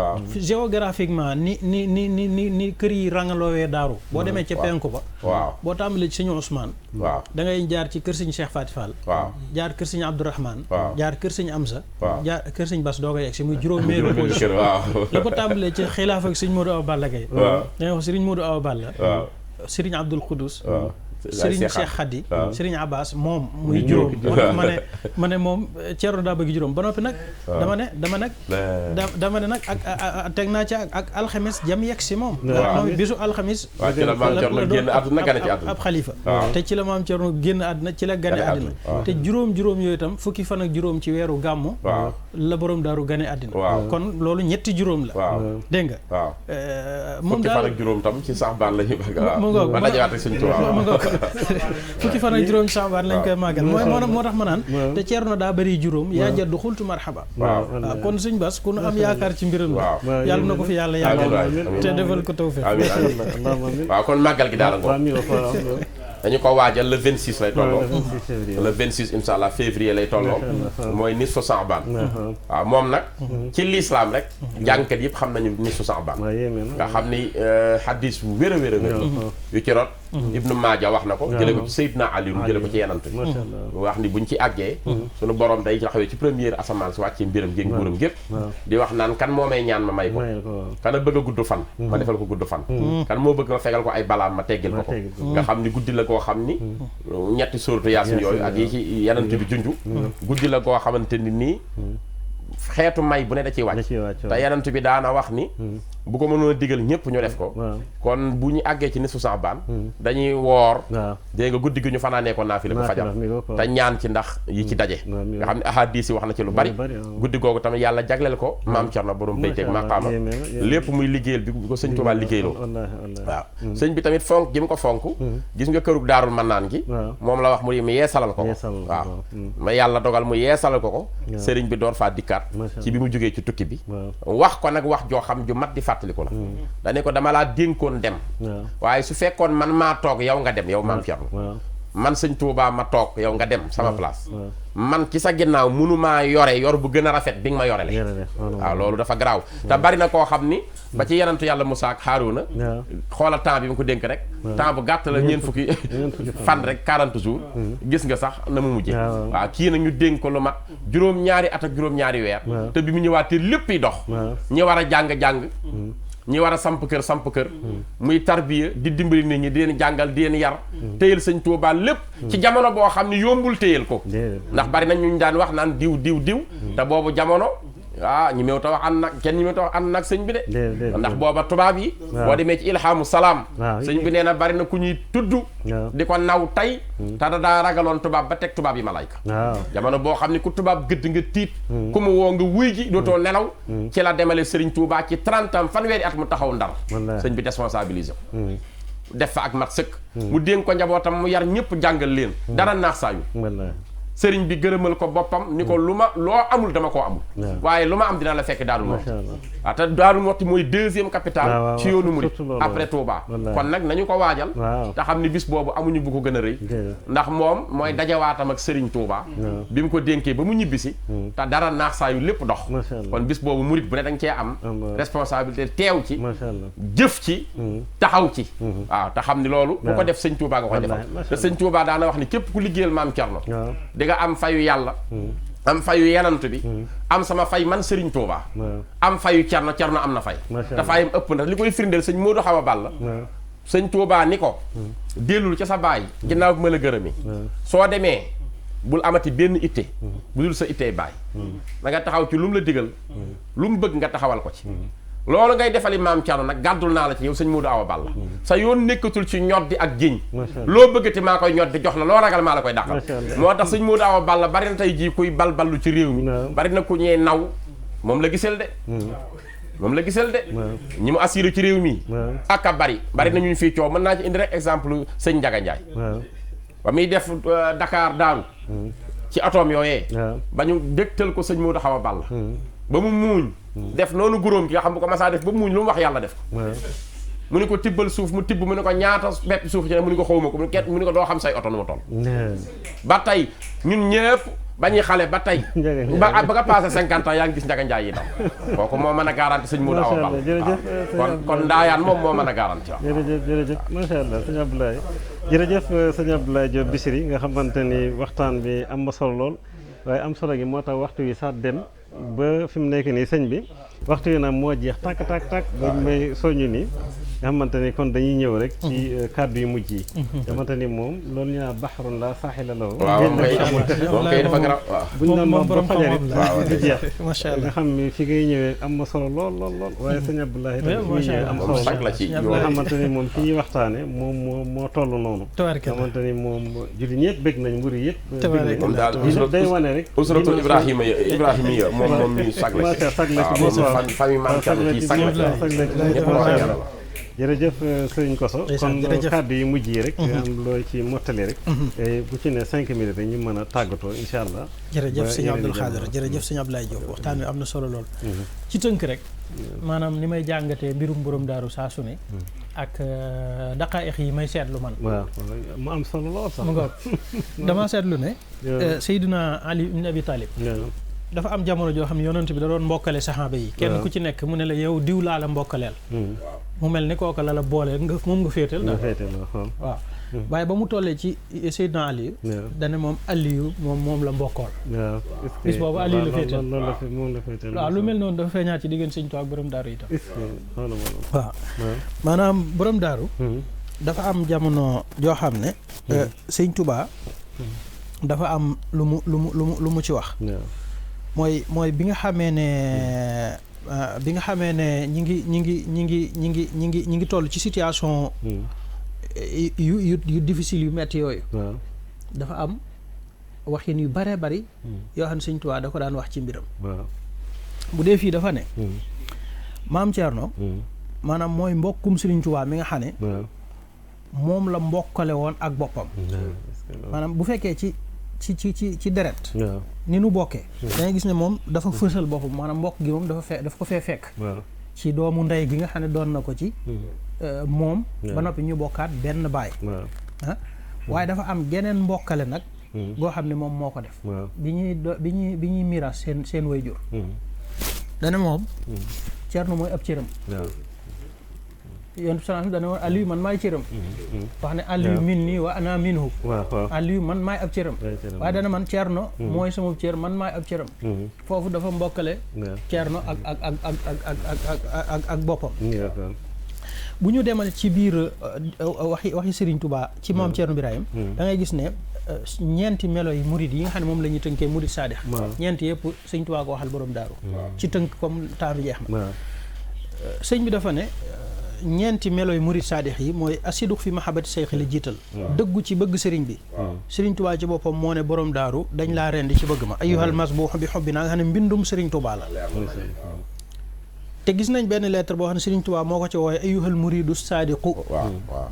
[SPEAKER 4] géographiquement ni kër yi rangaloowee daaru boo demee ca penku ba boo tàmbalee ci sëñ Ousmane da ngay jaar ci kër sëñ Cheikh Faty Fall jaar kër sëñ Abdourahmane jaar kër sëñ Amsa jaar kër sëñ Bass doo ko yegg si muy juróom-meelu position la ko tàmbalee ci xilaaf ak sëñ Modou Awa Balla Gaye da ngay wax sëriñ Modou Awa Balla sëriñ Abdoul Khoudous Serigne Cheikh Khady Serigne Abbas moom muy juróom moo tax ma ne moom Thierno daa bëgg juróom ba noppi nag dama ne nag ak teg naa ci ak alxames jam yegg si moom moom bisu alxamis
[SPEAKER 3] ci la maam Thierno génn àdduna gane ci àdduna
[SPEAKER 4] ab xalifa te ci la maam Thierno génn àdduna ci la gane àddina te juróom yooyu itam fukki fan ak juróom ci weeru gàmmu la borom daaru gane àddina kon loolu ñetti juróom la dégg nga moom
[SPEAKER 3] fukki fan ak juróom tam ci sax baan la ñu bëgg ba dajawaat ak Sëñ Tuubaa
[SPEAKER 4] fukki fan ak juróom Saabaan lañ koy màggal moo tax ma naan te Ceerno daa bëri juróom yaa jaddu xultu marhaba waaw kon Sëñ Bass ku nu am yaakaar ci mbiram la yàlla na ko fi yàlla yàggal te defal ko tawfiq
[SPEAKER 3] waaw kon màggal gi daal dañu ko waajal le 26 lay tolloo le 26 insha allah février lay tolloo mooy nisfu Saabaan waaw moom nag ci lislaam rek jàngkat yëpp xam nañu nisfu Saabaan nga xam ni hadis bu wér a wér a wér yu ci rot Ibnu Maaja wax na ko jële ko ci Seydina Ali mu jële ko ci yenant wax ni buñ ci àggee suñu borom day taxawee ci première asamaan si wàccee mbiram géeg nguuram gépp di wax naan kan moo may ñaan ma may ko kan a bëgg a gudd fan ma defal ko gudd fan kan moo bëgg ma fegal ko ay balaam ma teggil ko ko nga xam ni guddi la koo xam ni ñetti suuratu Yaasin yooyu ak yi ci yenant bi junju guddi la koo xamante ni nii xeetu may bu ne da ciy wàcc te yenant bi daana wax ni bu ko mënoon a digal ñëpp ñu def ko kon bu ñu àggee ci nisfu Saabaan dañuy woor dégg nga guddi gi ñu fanaanee ko naafila ba fajar te ñaan ci ndax yi ci daje nga xam ne ahadis yi wax na ci lu bari guddi googu tamit yàlla jagleel ko maam Cerno borom bayteeg maqaama lépp muy liggéeyal bi ko sëñ Tuubaa liggéeyloo waaw sëñ bi tamit fonk gi mu ko fonk gis nga kërug Daarul Mannaan gi moom la wax mu yeesalal ko waaw ma yàlla dogal mu yeesalal ko sëriñ bi door faa dikkaat ci bi mu jógee ci tukki bi wax ko nag wax joo xam ju mat di fàttaliku la dane ko dama laa dénkoon dem waaye su fekkoon man maa toog yow nga dem yow maam Cerno man sëñ Tuubaa ma toog yow nga dem sama place man ci sa ginnaaw mënumaa yor bu gën a rafet bi nga ma yorele waaw loolu dafa garaaw te bari na koo xam ni ba ci yenentu yàlla Musaa ak Haaruna xoolal temps bi mu ko dénk rek temps bu gàtt la ñeent fukki fan rek 40 jours gis nga sax na mu mujje waaw kii nag ñu dénk ko lu mat juróom-ñaari at ak juróom-ñaari weer te bi mu ñëwaatee lépp yi dox ñi war a jàng-jàng ñi war a samp kër muy tarbiya di dimbali nit ñi di leen jàngal di leen yar téyel sëñ Tuubaa lépp ci jamono boo xam ne yombul téyel ko ndax bari na ñu daan wax naan diw te boobu jamono ñi meew ta wax ànd nag kenn ñi meew ta wax ànd nag sëñ bi de ndax booba tubaab yi boo demee ci ilhaamu salaam sëñ bi nee na bari na ku ñuy tudd di ko naw tey te daa ragaloon tubaab ba teg tubaab yi malayka jamono boo xam ne ku tubaab gëdd nga tiit ku mu woo nga wuy ji dootoo nelaw ci la demale Sëriñ Tuubaa ci 30 ans fanweeri at mu taxaw Ndar sëñ bi responsabilisé ko def fa ak mat sëkk mu dénk ko njabootam mu yar ñëpp jàngal leen dara naax saayu sëriñ bi gërëmal ko boppam ni ko loo amul dama koo amul waaye lu ma am dina la fekk Daaru Muxti te Daaru Muxti mooy 2e capitale ci yoonu murid après Touba kon nag nañu ko waajal te xam ni bis boobu amuñu bu ko gën a rëy ndax moom mooy dajawaatam ak Sëriñ Touba bi mu ko dénkee ba mu ñibbisi te dara naax saa yu lépp dox kon bis boobu murid bu ne danga cee am responsabilité teew ci jëf ci taxaw ci waaw te xam ni loolu bu ko def Sëñ Touba nga ko defal te Sëñ Touba daana wax ni képp ku liggéeyal maam Cerno di nga am fayu yàlla am fayu yenant bi am sama fay man Serigne Touba am fayu Cerno am na fay te fayam ëpp na li koy firndeel sëñ Modou Awa Balla sëñ Touba ni ko dellul ca sa baay ginnaaw bi ma la gërëmi soo demee bul amati benn itte bu dul sa ittey baay da nga taxaw ci lu mu la digal lu mu bëgg nga taxawal ko ci loolu ngay defali maam Thierno nag gàddul naa la ci yow sëñ Modou Awa Balla sa yoon nekkatul ci ñoddi ak jiñ loo bëggati maa koy ñoddi jox la loo ragal maa la koy dàqal moo tax sëñ Modou Awa Balla bari na tey jii kuy balballu ci réew mi bari na ku ñee naw moom la gisal de moom la gisal de ñi mu assuré ci réew mi ak a bari na ñu fii coow mën naa ci indi rek exemple sëñ Ndiaga Ndiaye ba muy def Dakar Daaru ci atoom yooyee ba ñu dégtal ko sëñ Modou Awa Balla ba mu muuñ def noonu guróom ki nga xam bu ko masaa def ba mu muuñ lu mu wax yàlla def ko mu ni ko tibbal suuf mu tibb mu ni ko ñaata bepp suuf ci ne mu ni ko xawma ko mu ni ko doo xam say oto nu mu toll ba tey ñun ñëpp ba ñuy xale ba tey ba nga passé 50 ans yaa ngi gis Ndiaga Ndiaye yi daw kooku moo mën a garanti sëñ Modou Awa Balla kon ndaayaan moom moo mën a garanti waaw
[SPEAKER 2] jërëjëf macha allah sëñ Abdoulaye jërëjëf sëñ Abdoulaye Diop Bichri nga xamante ni waxtaan bi am na solo lool waaye am solo gi moo tax waxtu wi sax dem ba fi mu nekk nii sëñ bi waxtu wi nag moo jeex tàkk ba may soññu nii nga xamante ni kon dañuy ñëw rek ci kàddu yu mujj yi nga xamante ni moom loolu ñu naan baxarun la saaxila la
[SPEAKER 3] moom kay dafa garab waaw
[SPEAKER 2] bu ñu doon wax ba fajarit di jeex
[SPEAKER 4] macha allah
[SPEAKER 2] nga xam ni fi ngay ñëwee am na solo lool waaye sëñ Abdoulaye tamit fi ngay ñëwee am solo
[SPEAKER 3] la ci
[SPEAKER 2] nga xamante ni moom fi ñuy waxtaane moom moo toll noonu nga xamante ni moom julli ñëpp bëgg nañ mburi yëpp
[SPEAKER 3] moom daal
[SPEAKER 2] day wane rek
[SPEAKER 3] usratul Ibrahima yi moom mi sag la ci famille maam Thierno ci sag la ci
[SPEAKER 2] jërëjëf sëriñ Koso kon kàddu yi mujj yi rek nga am loo ci mottali rek bu ci ne 5 minutes rek ñu mën a tàggatoo incha allah
[SPEAKER 4] jërëjëf sëñ Abdoul Khadir jërëjëf sëñ Abdoulaye Diop waxtaan wi am na solo lool ci tënk rek maanaam ni may jàngatee mbirum borom daaru saa su ne ak daqaa'iq yi may seetlu man
[SPEAKER 2] waaw mu am solo lool sax
[SPEAKER 4] mu nga dama seetlu ne Seydina Ali ibn Abi Talib dafa am jamono joo xam ne yonent bi da doon mbokkale saxaaba yi kenn ku ci nekk mu ne la yow diw laa la mbokkaleel mu mel ni kooka la la booleel nga moom nga féetal waaw waaye ba mu tollee ci Seydina Aliou dane moom Aliou moom la mbokkool bis boobu Aliou la féetal waaw lu mel noonu dafa feeñaat ci diggante sëñ Tuubaa ak borom daaru itam waaw maanaam borom daaru dafa am jamono joo xam ne sëñ Tuubaa dafa am lu mu ci wax mooy bi nga xamee ne ñi ngi toll ci situation yu difficile yu metti yooyu dafa am waxin yu bare bari yoo xam ne Sëñ Tuubaa da ko daan wax ci mbiram bu dee fii dafa ne maam Thierno maanaam mooy mbokkum Sëriñ Tuubaa mi nga xam ne moom la mbokkale woon ak boppam maanaam bu fekkee ci deret ni nu bokkee dangay gis ne moom dafa fësal boppam maanaam mbokk gi moom dafa ko fee fekk ci doomu ndey gi nga xam ne doon na ko ci moom ba noppi ñu bokkaat benn baay waaye dafa am geneen mbokkale nag goo xam ne moom moo ko def bi ñuy miiras seen waajur dana moom Cerno mooy ab cëram yonent bi sallallahu alayhi wasallam dana woon Aliou man maay cëram wax ne Aliou min nii wa ana minhu Aliou man maay ab cëram waaye dana man Cerno mooy sama cër man maay ab cëram foofu dafa mbokkale Cerno ak boppam bu ñu demal ci biir waxi Serigne Touba ci maam Cerno Birahim da ngay gis ne ñeenti melo yi murid yi nga xam ne moom la ñuy tënkee murid saadix ñeenti yëpp Serigne Touba ko waxal borom daaru ci tënk comme temps bi jeex na sëñ bi dafa ne ñeenti melooy murid saadix yi mooy asiduq fi mahabbati seyxi la jiital dëggu ci bëgg sëriñ bi sëriñ Tuubaa ci boppam moo ne borom daaru dañ laa rendi ci bëgg ma ayyuhal masbuux bi xobbi naa nga xam ne mbindum sëriñ Tuubaa la te gis nañ benn lettre boo xam ne sëriñ Tuubaa moo ko ci wooye ayyuhal muridu saadiqu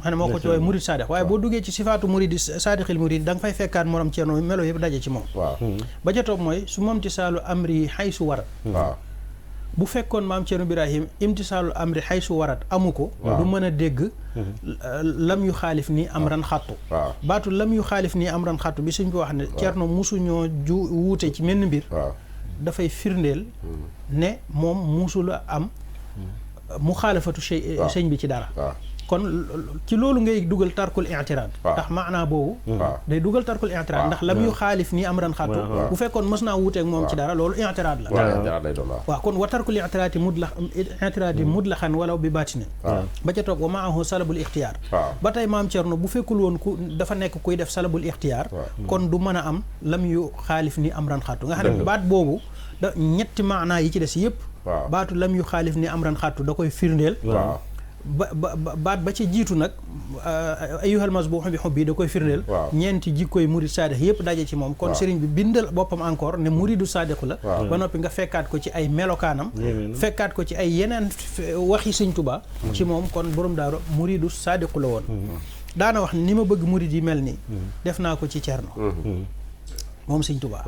[SPEAKER 4] xam ne moo ko ci wooye murid saadix waaye boo duggee ci sifaatu muridi saadixil murid da nga fay fekkaat morom Ceerno melo yëpp daje ci moom ba ca topp mooy su moom ti saalu amri xaysu warat bu fekkoon maam Cerno Birahim imtisaalu amri xaysu warat amu ko du mën a dégg lam yu xaalif nii am ran xattu baatu lam yu xaalif nii am ran xattu bi suñ bi wax ne Cerno musuñoo wuute ci menn mbir dafay firndeel ne moom musula am mu xaalafatu sëñ bi ci dara kon ci loolu ngay dugal tarkul i'tiraad ndax maanaa boobu day dugal tarkul i'tiraad ndax lam yu xaalif nii am ran xattu bu fekkoon mës naa wuuteeg moom ci dara loolu i'tiraad la waaw kon wa tarkul i'tiraadi mudlaxan walaw bi baatinin ba ca toog wa maahu salabul ixtiyaar ba tey maam Cerno bu fekkul woon ku dafa nekk kuy def salabul ixtiyaar kon du mën a am lam yu xaalif nii am ran xattu nga xam ne baat boobu da ñetti maanaa yi ci des yëpp baatu lam yu xaalif ni amran xattu da koy firndeel baat ba ci jiitu nag ayyuhal masbuuh bi hubbi da koy firndeel ñeenti jikkoy murid saadiq yëpp daje ci moom kon sëriñ bi bindal boppam encore ne muridu saadiqu la ba noppi nga fekkaat ko ci ay melokaanam fekkaat ko ci ay yeneen waxi sëñ Tuubaa ci moom kon borom daaru muridu saadiqu la woon daana wax ni ma bëgg murid yi mel nii def naa ko ci Cerno moom sëñ Tuubaa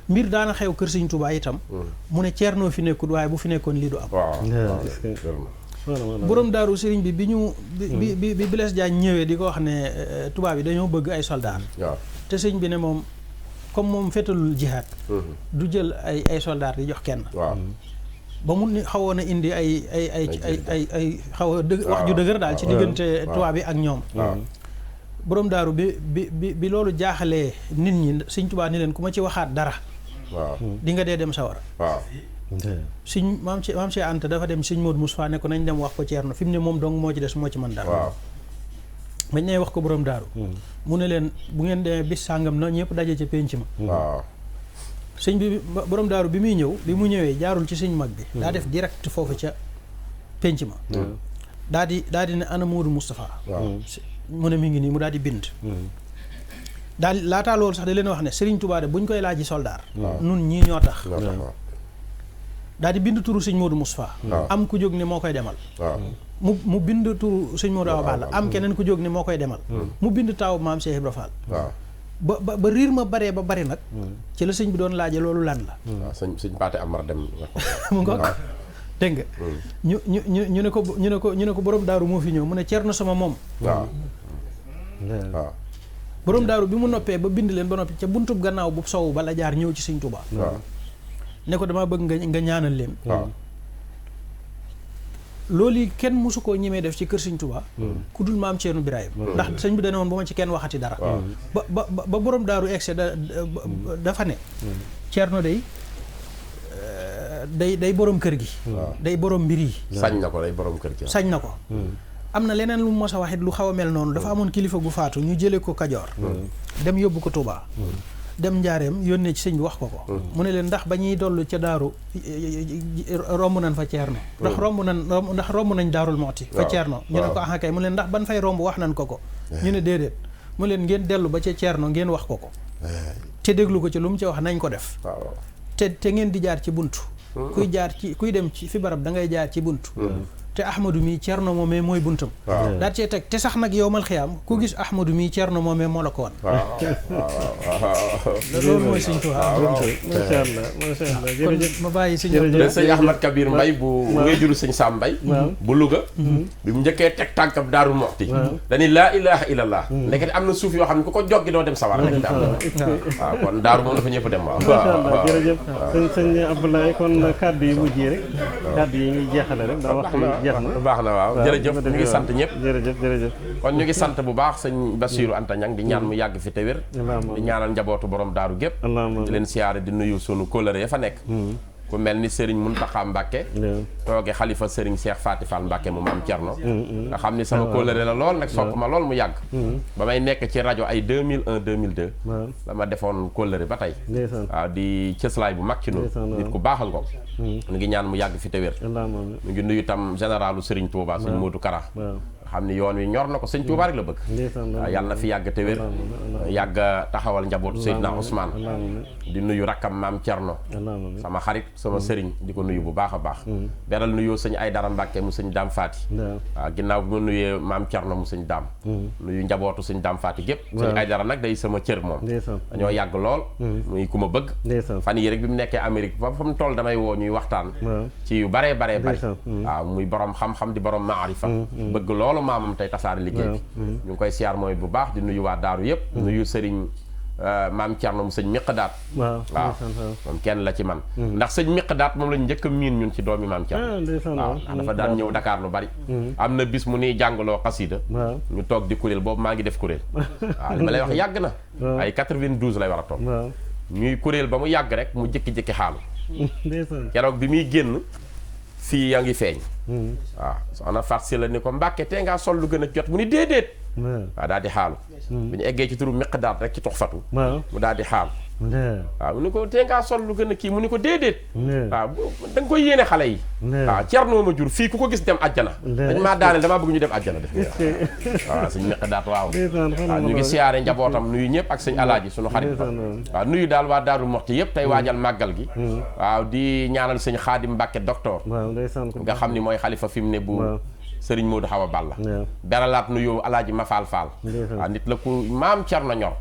[SPEAKER 4] mbir daana xew kër sëñ Tuubaa itam mu ne Cerno fi nekkul waaye bu fi nekkoon lii du am borom daaru sëriñ bi bi Blaise Diagne ñëwee di ko wax ne tubaab yi dañoo bëgg ay soldaar te sëñ bi ne moom comme moom fetalul jihaad du jël ay soldaar di jox kenn ba mu xawoon a indi ay xaw a wax ju dëgër daal ci diggante tubaab yi ak ñoom borom daaru bi loolu jaaxalee nit ñi sëñ Tuubaa ni leen ku ma ci waxaat dara di nga dee dem sawara suñ maam Cheikh Anta dafa dem suñ Modou Moustapha ne ko nañ dem wax ko Ceerno fi mu ne moom dong moo ci des moo ci mën dara bañ ne wax ko borom daaru mu ne leen bu ngeen demee bis sàngam na ñëpp daje ca pénc ma sëñ bi borom daaru bi muy ñëw bi mu ñëwee jaarul ci sëñ mag bi daa def direct foofu ca pénc ma daa di ne ana Modou Moustapha mu ne mi ngi nii mu daal di bind daal laataa loolu sax da leen wax ne Serigne Touba de buñ koy laaji soldaar nun ñii ñoo tax daal di bind turu sëñ Modou Moustapha am ku jóg ne moo koy demal mu bind turu sëñ Modou Awa Balla am keneen ku jóg ne moo koy demal mu bind taw maam Cheikh Ibra Fall ba riir ma baree ba bari nag ci la sëñ bi doon laaje loolu lan la
[SPEAKER 3] sëñ Paate Amar dem
[SPEAKER 4] mu ngoog dégg nga ñu ne ko borom daaru moo fi ñëw mu ne Cerno sama moom borom daaru bi mu noppee ba bind leen ba noppi ca buntub gannaaw bu sowu ba la jaar ñëw ci sëñ Touba ne ko damaa bëgg nga ñaanal leen loolu yi kenn mosu koo ñemee def ci kër sëñ Touba ku dul maam Ceerno Birahim ndax sëñ bi dane woon bu ma ci kenn waxati dara ba borom daaru egse dafa ne Ceerno day borom kër gi day borom mbir yi
[SPEAKER 3] sañ na ko day borom kër gi
[SPEAKER 4] sañ na ko am na leneen lu mu mos a waxit lu xaw a mel noonu dafa amoon kilifa gu faatu ñu jële ko Kajoor dem yóbbu ko Touba dem njaareem yónnee ci sëñ bi wax ko mu ne leen ndax ba ñuy dollu ca daaru romb nañ fa Ceerno ndax romb nañ daarul mooti fa Ceerno ñu ne ko kay mu leen ndax ban fay romb wax nañ ko ñu ne déedéet mu leen ngeen dellu ba ca Ceerno ngeen wax ko te déglu ko ci lu mu ci wax nañ ko def te ngeen di jaar ci buntu kuy dem ci fi barab da ngay jaar ci buntu te Ahmadou mii Ceerno moomee mooy buntam daal cee teg te sax nag yowmal xiyaam ku gis Ahmadou mii Ceerno moomee moo la ko wan loolu mooy sëñ Tuubaa
[SPEAKER 2] macha allah jërëjëf
[SPEAKER 4] ma bàyyi
[SPEAKER 3] sëñ Ahmad Kabir Mbay bu ngay juru sëñ Sam Mbay bu Louga bi mu njëkkee teg tànkam Daaru Muxti dañuy laa ilaha illallah ndekete am na suuf yoo xam ne ku ko joggi doo dem sawara nekk am waaw kon daaru moom dafa ñëpp dem waaw
[SPEAKER 2] macha allah jërëjëf sëñ Abdoulaye kon kàddu yi mujj rek kàddu yi ngi jeexale rek daa wax
[SPEAKER 3] baax na waaw jërëjëf ñu ngi sant ñëpp
[SPEAKER 2] jërëjëf
[SPEAKER 3] kon ñu ngi sant bu baax sëñ Bassirou Anta Niang di ñaan mu yàgg fi te wér di ñaanal njabootu borom daaru gépp di leen siyaare di nuyu sunu kóllëre ya fa nekk ku mel ni Serigne Mountakha Mbacké tooge xalifa Serigne Cheikh Faty Fall Mbacké mu maam Thierno nga xam ni sama kóllëre la lool nag sopp ma lool mu yàgg ba may nekk ci rajo ay 2001 2002 la ma defoon kóllëre ba tey waaw di cëslaay bu mag ci noonu nit ku baaxal ko ñu ngi ñaan mu yàgg fi te wér ñu ngi nuyu tam généralu Serigne Touba sëñ Modou Kara xam ni yoon wi ñor na ko sëñ Touba rek la bëgg waaw yàlla na fi yàgg te wér yàgg taxawal njabootu Seydina Ousmane di nuyu rakkam maam Thierno sama xarit sama sëriñ di ko nuyu bu baax a baax beral nuyoo sëñ Aydara Mbàkke mu sëñ Daam Faati waaw ginnaaw bi ma nuyee maam Thierno mu sëñ Daam nuyu njabootu sëñ Daam Faati gépp sëñ Aydara nag day sama cër moom dañoo yàgg lool muy ku ma bëgg fan yi rek bi mu nekkee Amérique ba fa mu toll damay woo ñuy waxtaan ci yu baree bari waaw muy borom xam-xam di borom maarifa bëgg loolu maamam tey tasaare liggéey bi ñu ngi koy siyaar mooy bu baax di nuyu waa daaru yëpp nuyu sëriñ maam Thierno mu sëñ Miqdaat waaw moom kenn la ci man ndax sëñ Miqdaat moom lañ njëkk a miin ñun ci doomi maam Thierno waaw ndax dafa daan ñëw Dakar lu bari am na bis mu nuy jàngaloo xasida ñu toog di kuréel boobu maa ngi def kuréel waaw li ma lay wax yàgg na ay 92 lay war a toog ñuy kuréel ba mu yàgg rek mu jékki-jékki xaalu keroog bi muy génn fii yaa ngi feeñ waaw soxna Fatou Sylla ni ko Mbàkke tee ngaa sol lu gën a jot mu ni déedéet waaw daal di xaalu bu ñu eggee ci turu Miqdaat rek ci tox fatu mu daal di xaal waaw mu ni ko tee ngaa sol lu gën a kii mu ni ko déedéet waaw da nga koy yéene xale yi waaw Cerno ma jur fii ku ko gis dem àjjana dañ maa daaneel damaa bëgg ñu dem àjjana def waaw suñ meq daat waaw ñu ngi siyaare njabootam nuyu ñëpp ak sëñ alaaji suñu xarit ba waaw nuyu daal waa Daaru Muxti yëpp tey waajal màggal gi waaw di ñaanal sëñ Xaadim Mbàkke docteur nga xam ni mooy xalifa fi mu ne bu Sëriñ Modou Awa Balla beralaat nuyoo alaaji Mafal Fall waaw nit la ku maam Cerno ñor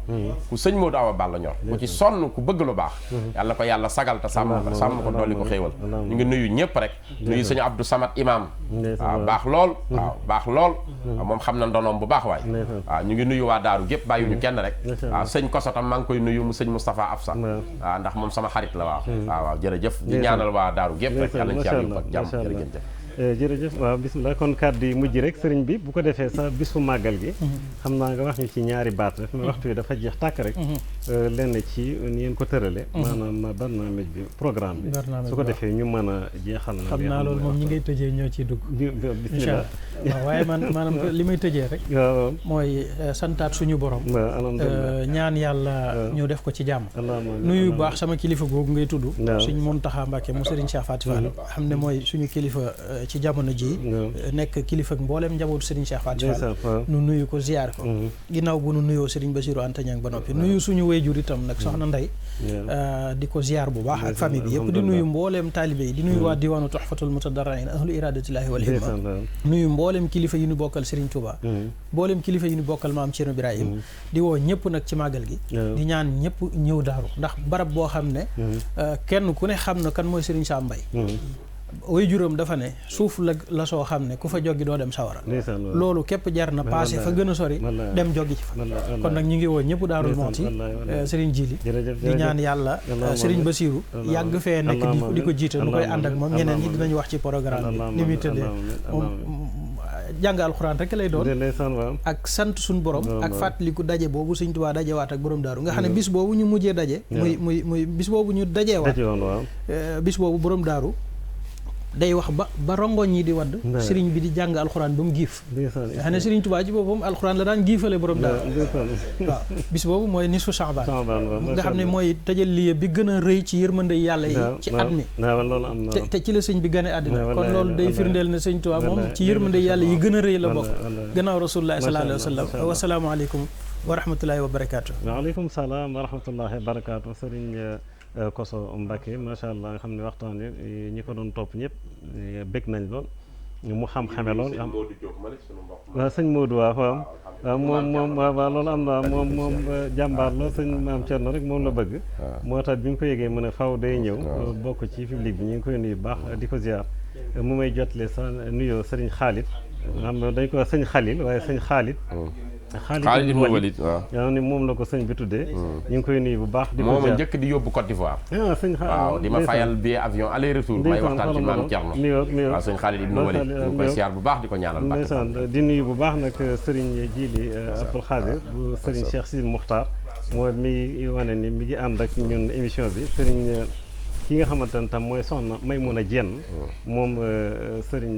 [SPEAKER 3] ku sëñ Modou Awa Balla ñor ku ci sonn ku bëgg lu baax yàlla ko yàlla sagal te sàmm ko dolli ko xéewal ñu ngi nuyu ñëpp rek nuyu sëñ Abdou Samad imam waaw baax lool waaw baax lool waaw moom xam na ndonoom bu baax waay waaw ñu ngi nuyu waa daaru gépp bàyyiwuñu kenn rek waaw sëñ Koso tam maa ngi koy nuyu mu sëñ Moustapha Afsa waaw ndax moom sama xarit la waaw waaw jërëjëf di ñaanal waa daaru gépp rek yàlla ci yàlla ak jàmm jërëjëf
[SPEAKER 2] jërëjëf waaw bisimilah kon kàddu yi mujj rek sëriñ bi bu ko defee sa bisu màggal gi xam naa nga wax ñu ci ñaari baat rek mais waxtu yi dafa jeex tàkk rek lenn ci ni ngeen ko tërale maanaam barnaamij bi programme bi su ko defee ñu mën a jeexal na
[SPEAKER 4] xam naa loolu moom ñi ngay tëjee ñoo ciy dugg
[SPEAKER 2] bisimilah
[SPEAKER 4] waaw waaye man maanaam li may tëjee rek mooy santaat suñu borom ñaan yàlla ñu def ko ci jàmm nuyu baax sama kilifa googu ngay tudd suñ Muntaxa Mbàkke mu sëriñ Cheikh Faty Fall xam ne mooy suñu kilifa ci jamono ji nekk kilifa ak mboolem njabootu Serigne Cheikh Faty Fall nu nuyu ko ziar ko ginnaaw bu nu nuyoo Serigne Bassirou Anta Niang ba noppi nuyu suñu wayjur itam nag soxna Ndey di ko ziar bu baax ak famille bi yëpp di nuyu mbooleem taalibe yi di nuyu waa diwaanu Tuhfatul Mutadarrin ahlu iradatillahi wal himma nuyu mbooleem kilifa yi ñu bokkal Serigne Touba mbooleem kilifa yi ñu bokkal Maam Cerno Birahim di woo ñëpp nag ci màggal gi di ñaan ñëpp ñëw daaru ndax barab boo xam ne kenn ku ne xam na kan mooy Serigne Sam Mbaye way juróom dafa ne suuf la soo xam ne ku fa joggi doo dem sawara loolu képp jar na passé fa gën a sori dem joggi ci fa kon nag ñu ngi woo ñëpp Daarul Muxti Serigne Jili di ñaan yàlla Serigne Bassirou yàgg fee nekk di ko jiite nu koy ànd ak moom ñeneen ñi dinañu wax ci programme bi ni muy tëddee moom jàng alxuraan rek lay doon ak sant suñu borom ak fàttaliku daje boobu Sëñ Tuubaa daje waat ak borom daaru nga xam ne bis boobu ñu mujjee daje muy bis boobu ñu dajee waat bis boobu borom daaru day wax ba rongoñ yi di wadd sëriñ bi di jàng alxuraan ba mu giif xam ne Sëriñ Tuubaa ci boppam alxuraan la daan giifale borom daal waaw bis boobu mooy nisfu Sha'ban nga xam ne mooy tëjal liye bi gën a rëy ci yërmande yàlla yi ci at mi te ci la sëñ bi gane àddina kon loolu day firndeel ne Sëriñ Tuubaa moom ci yërmande yàlla yi gën a rëy la bokk gannaaw Rasulullah sallallahu alayhi wa sallam wasalaamaaleykum wa rahmatullahi wa barakaatu
[SPEAKER 2] waaleykum salaam wa rahmatullahi wa barakaatu sëriñ Koso Mbacke macha allah nga xam ne waxtaan yi ñi ko doon topp ñëpp bég nañ lool mu xam-xame lool waaw sëñ Modou waaw moom waaw loolu am na moom jàmbaar lool sëñ Maam Cerno rek moom la bëgg moo tax bi ñu ko yëgee mu ne faw day ñëw bokk ci public bi ñu ngi koy nuyu baax di ko ziar mu may jotle sa nuyoo sëriñ Xaalit xam ne dañ ko wax sëñ Xalil waaye sëñ Xaalit Xaalid ibn Walid waaw ni moom la ko sëñ bi tuddee ñu ngi koy nuyu bu baax di ko
[SPEAKER 3] moom njëkk di yóbbu Côte d'Ivoire waaw di ma fayal billet avion aller retour may waxtaan ci Maam Cerno waaw sëñ Xaalid ibn Walid ñu ngi koy siyaar bu baax di ko ñaanal
[SPEAKER 2] ndeysaan di nuyu bu baax nag sëriñ Jili Abdoul Khadir bu sëriñ Cheikh Sidi Moukhtar mooy mi wane ni mi ngi ànd ak ñun émission bi sëriñ ki nga xamante ne tam mooy soxna Maymuna Jenn moom sëriñ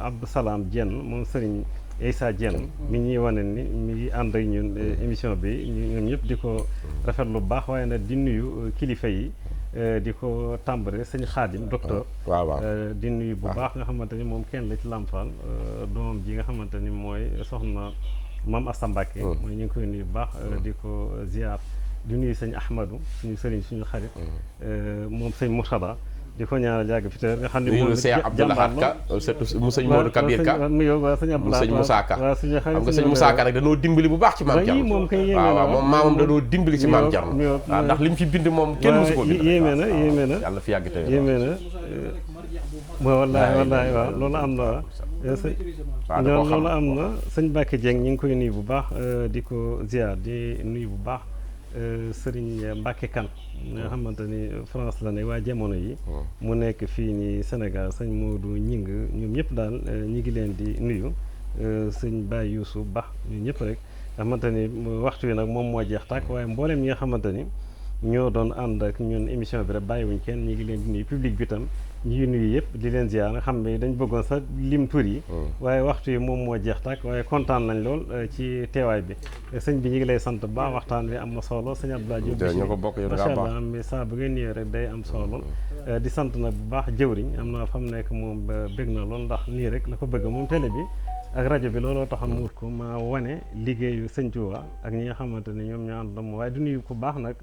[SPEAKER 2] Abdou Salam Jenn moom sëriñ Issa Dieng mi ñuy wane ni mi ngi ànd ak ñun émission bi ñun ñëpp di ko rafetlu bu baax waaye nag di nuyu kilifa yi di ko tàmbale sëñ Xaadim docteur di nuyu bu baax nga xamante ni moom kenn la ci Lamp Fall doomam ji nga xamante ni mooy soxna Maam Asta Mbàkke mooy ñu ngi koy nuyu bu baax di ko ziar di nuyu sëñ Ahmadou suñu sëriñ suñu xarit moom sëñ Murtada di ko ñaanal yàgg fi te nga xam ne moom
[SPEAKER 3] Cheikh Abdoulahat Ka surtout mu sëñ Modou Kabir Ka mu sëñ Moussa Ka xam nga sëñ Moussa Ka nag danoo dimbali bu baax ci Maam Cerno waaw moom maamam danoo dimbali ci Maam Cerno waaw ndax li mu fi bind moom kenn mosu ko bind yéeme na yàlla fi yàgg te
[SPEAKER 2] yéeme na wallaahi waaw loolu am na loolu am na sëñ Mbacke Dieng ñu ngi koy nuyu bu baax di ko ziar di nuyu bu baax Sëriñ Mbacke Kan nga xamante ni France la ne waa jamono yi mu nekk fii nii Sénégal sëñ Modou Ñing ñoom ñëpp daal ñi ngi leen di nuyu sëñ Baye Youssou Ba ñun ñëpp rek nga xamante ni waxtu wi nag moom moo jeex tàkk waaye mboolem ñi nga xamante ni ñoo doon ànd ak ñun émission bi rek bàyyiwuñ kenn ñi ngi leen di nuyu public bi tam ñuy nuyu yëpp di leen ziar nga xam ne dañ bëggoon sax lim tur yi waaye waxtu yi moom moo jeex tàkk waaye kontaan nañ lool ci teewaay bi sëñ bi ñu ngi lay sant baax waxtaan bi am na solo sëñ Abdoulaye Diop
[SPEAKER 3] ñoo ko bokk yow
[SPEAKER 2] macha allah mais saa bu ngeen ñëwee rek day am solo di sant nag bu baax jëwriñ am na fa mu nekk moom bëgg na lool ndax nii rek la ko bëgg moom télé bi ak rajo bi looloo taxoon mu wut ko ma wane liggéeyu sëñ Tuubaa ak ñi nga xamante ne ñoom ñoo ànd waaye du nuyu ku baax nag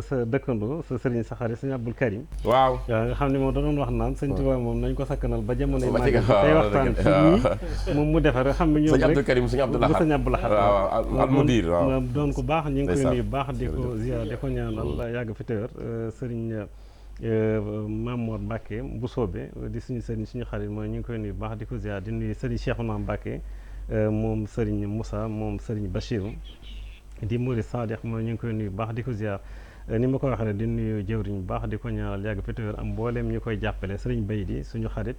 [SPEAKER 2] sa dëkkandoo sa sëriñ sa xarit sëñ Abdul Karim
[SPEAKER 3] waaw
[SPEAKER 2] nga xam ne moom da doon wax naan sëñ Tuubaa moom nañ ko sakkanal ba jamono màgg tey waxtaan fii nii moom mu defar xam ne ñoom rek
[SPEAKER 3] sëñ Abdul Karim sëñ Abdul Ahad
[SPEAKER 2] sëñ Abdul Ahad
[SPEAKER 3] al mudir waaw
[SPEAKER 2] doon ko baax ñu ngi koy nuyu baax di ko ziar di ko ñaanal yàgg fi téwér sëriñ Mamour Mbacke bu soobee di suñu sëriñ suñu xarit mooy ñu ngi koy nuyu baax di ko ziar di nuyu sëriñ Cheikhouna Mbacke moom sëriñ Moussa moom sëriñ Bachirou di Mouride Sadikh mooy ñu ngi koy nuyu baax di ko ziar ni ma ko waxee di nuyu jëwriñ bu baax di ko ñaanal yàgg fi téwér am mbooleem ñu koy jàppale sëriñ Bay di suñu xarit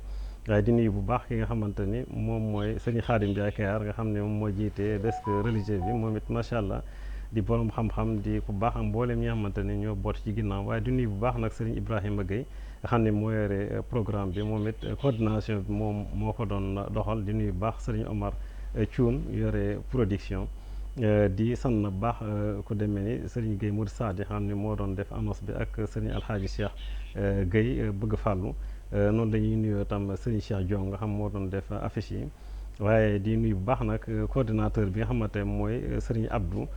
[SPEAKER 2] waaye di nuyu bu baax ki nga xamante ni moom mooy sëriñ Xaadim Ndiaye Kayar nga xam ne moom moo jiite desk religieux bi moom it macha allah di borom xam-xam di ku baax am mbooleem ñi nga xamante ni ñoo boot ci ginnaaw waaye di nuyu bu baax nag sëriñ Ibrahima Gueye nga xam ne moo yore programme bi moom it coordination bi moom moo ko doon doxal di nuyu bu baax sëriñ Omar Thioune yore production di sant na bu baax ku demee ni sëriñ Gueye Mouride Sadi xam ne moo doon def annonce bi ak sëriñ Alxaaji Cheikh Gueye bëgg fàllu noonu la ñuy nuyoo tam sëriñ Cheikh Diong nga xam moo doon def affiche yi waaye di nuyu bu baax nag coordinateur bi nga xamante mooy sëriñ Abdou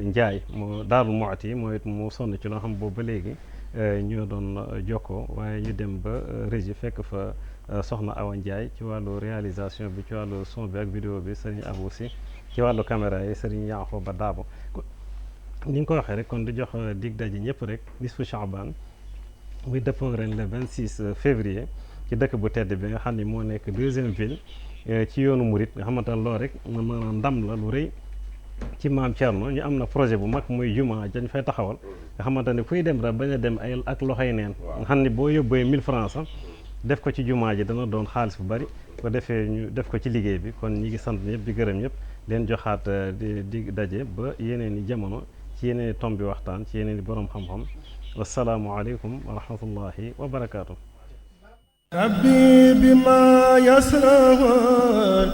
[SPEAKER 2] Ndiaye moo Daaru Muxti mooy it mu sonn ci loo xam boobu ba léegi ñoo doon jokkoo waaye ñu dem ba régie fekk fa soxna Awa Ndiaye ci wàllu réalisation bi ci wàllu son bi ak vidéo bi sëriñ Abou Si ci wàllu caméra yi sëriñ Yankho ba Daabo ni nga ko waxee rek kon di jox dig daje ñëpp rek nisfu Chaabaan muy dëppoo ren le 26 février ci dëkk bu tedd bi nga xam ne moo nekk deuxième ville ci yoonu Murit nga xamante ne loolu rek maanaam ndam la lu rëy ci maam Thierno ñu am na projet bu mag muy juma dañ fay taxawal nga xamante ne kuy dem rek bañ a dem ay ak loxoy neen nga xam ne boo yóbbee 1000 francs sax def ko ci jumaa ji dana doon xaalis bu bari ko defee ñu def ko ci liggéey bi kon ñi ngi sant ñëpp di gërëm ñëpp leen joxaat di daje ba yeneen i jamono ci yeneen i tomb bi waxtaan ci yeneen i borom xam-xam wasalaamualeykum wa rahmatullahi wa barakaatu.
[SPEAKER 1] rabbi bima yasrawan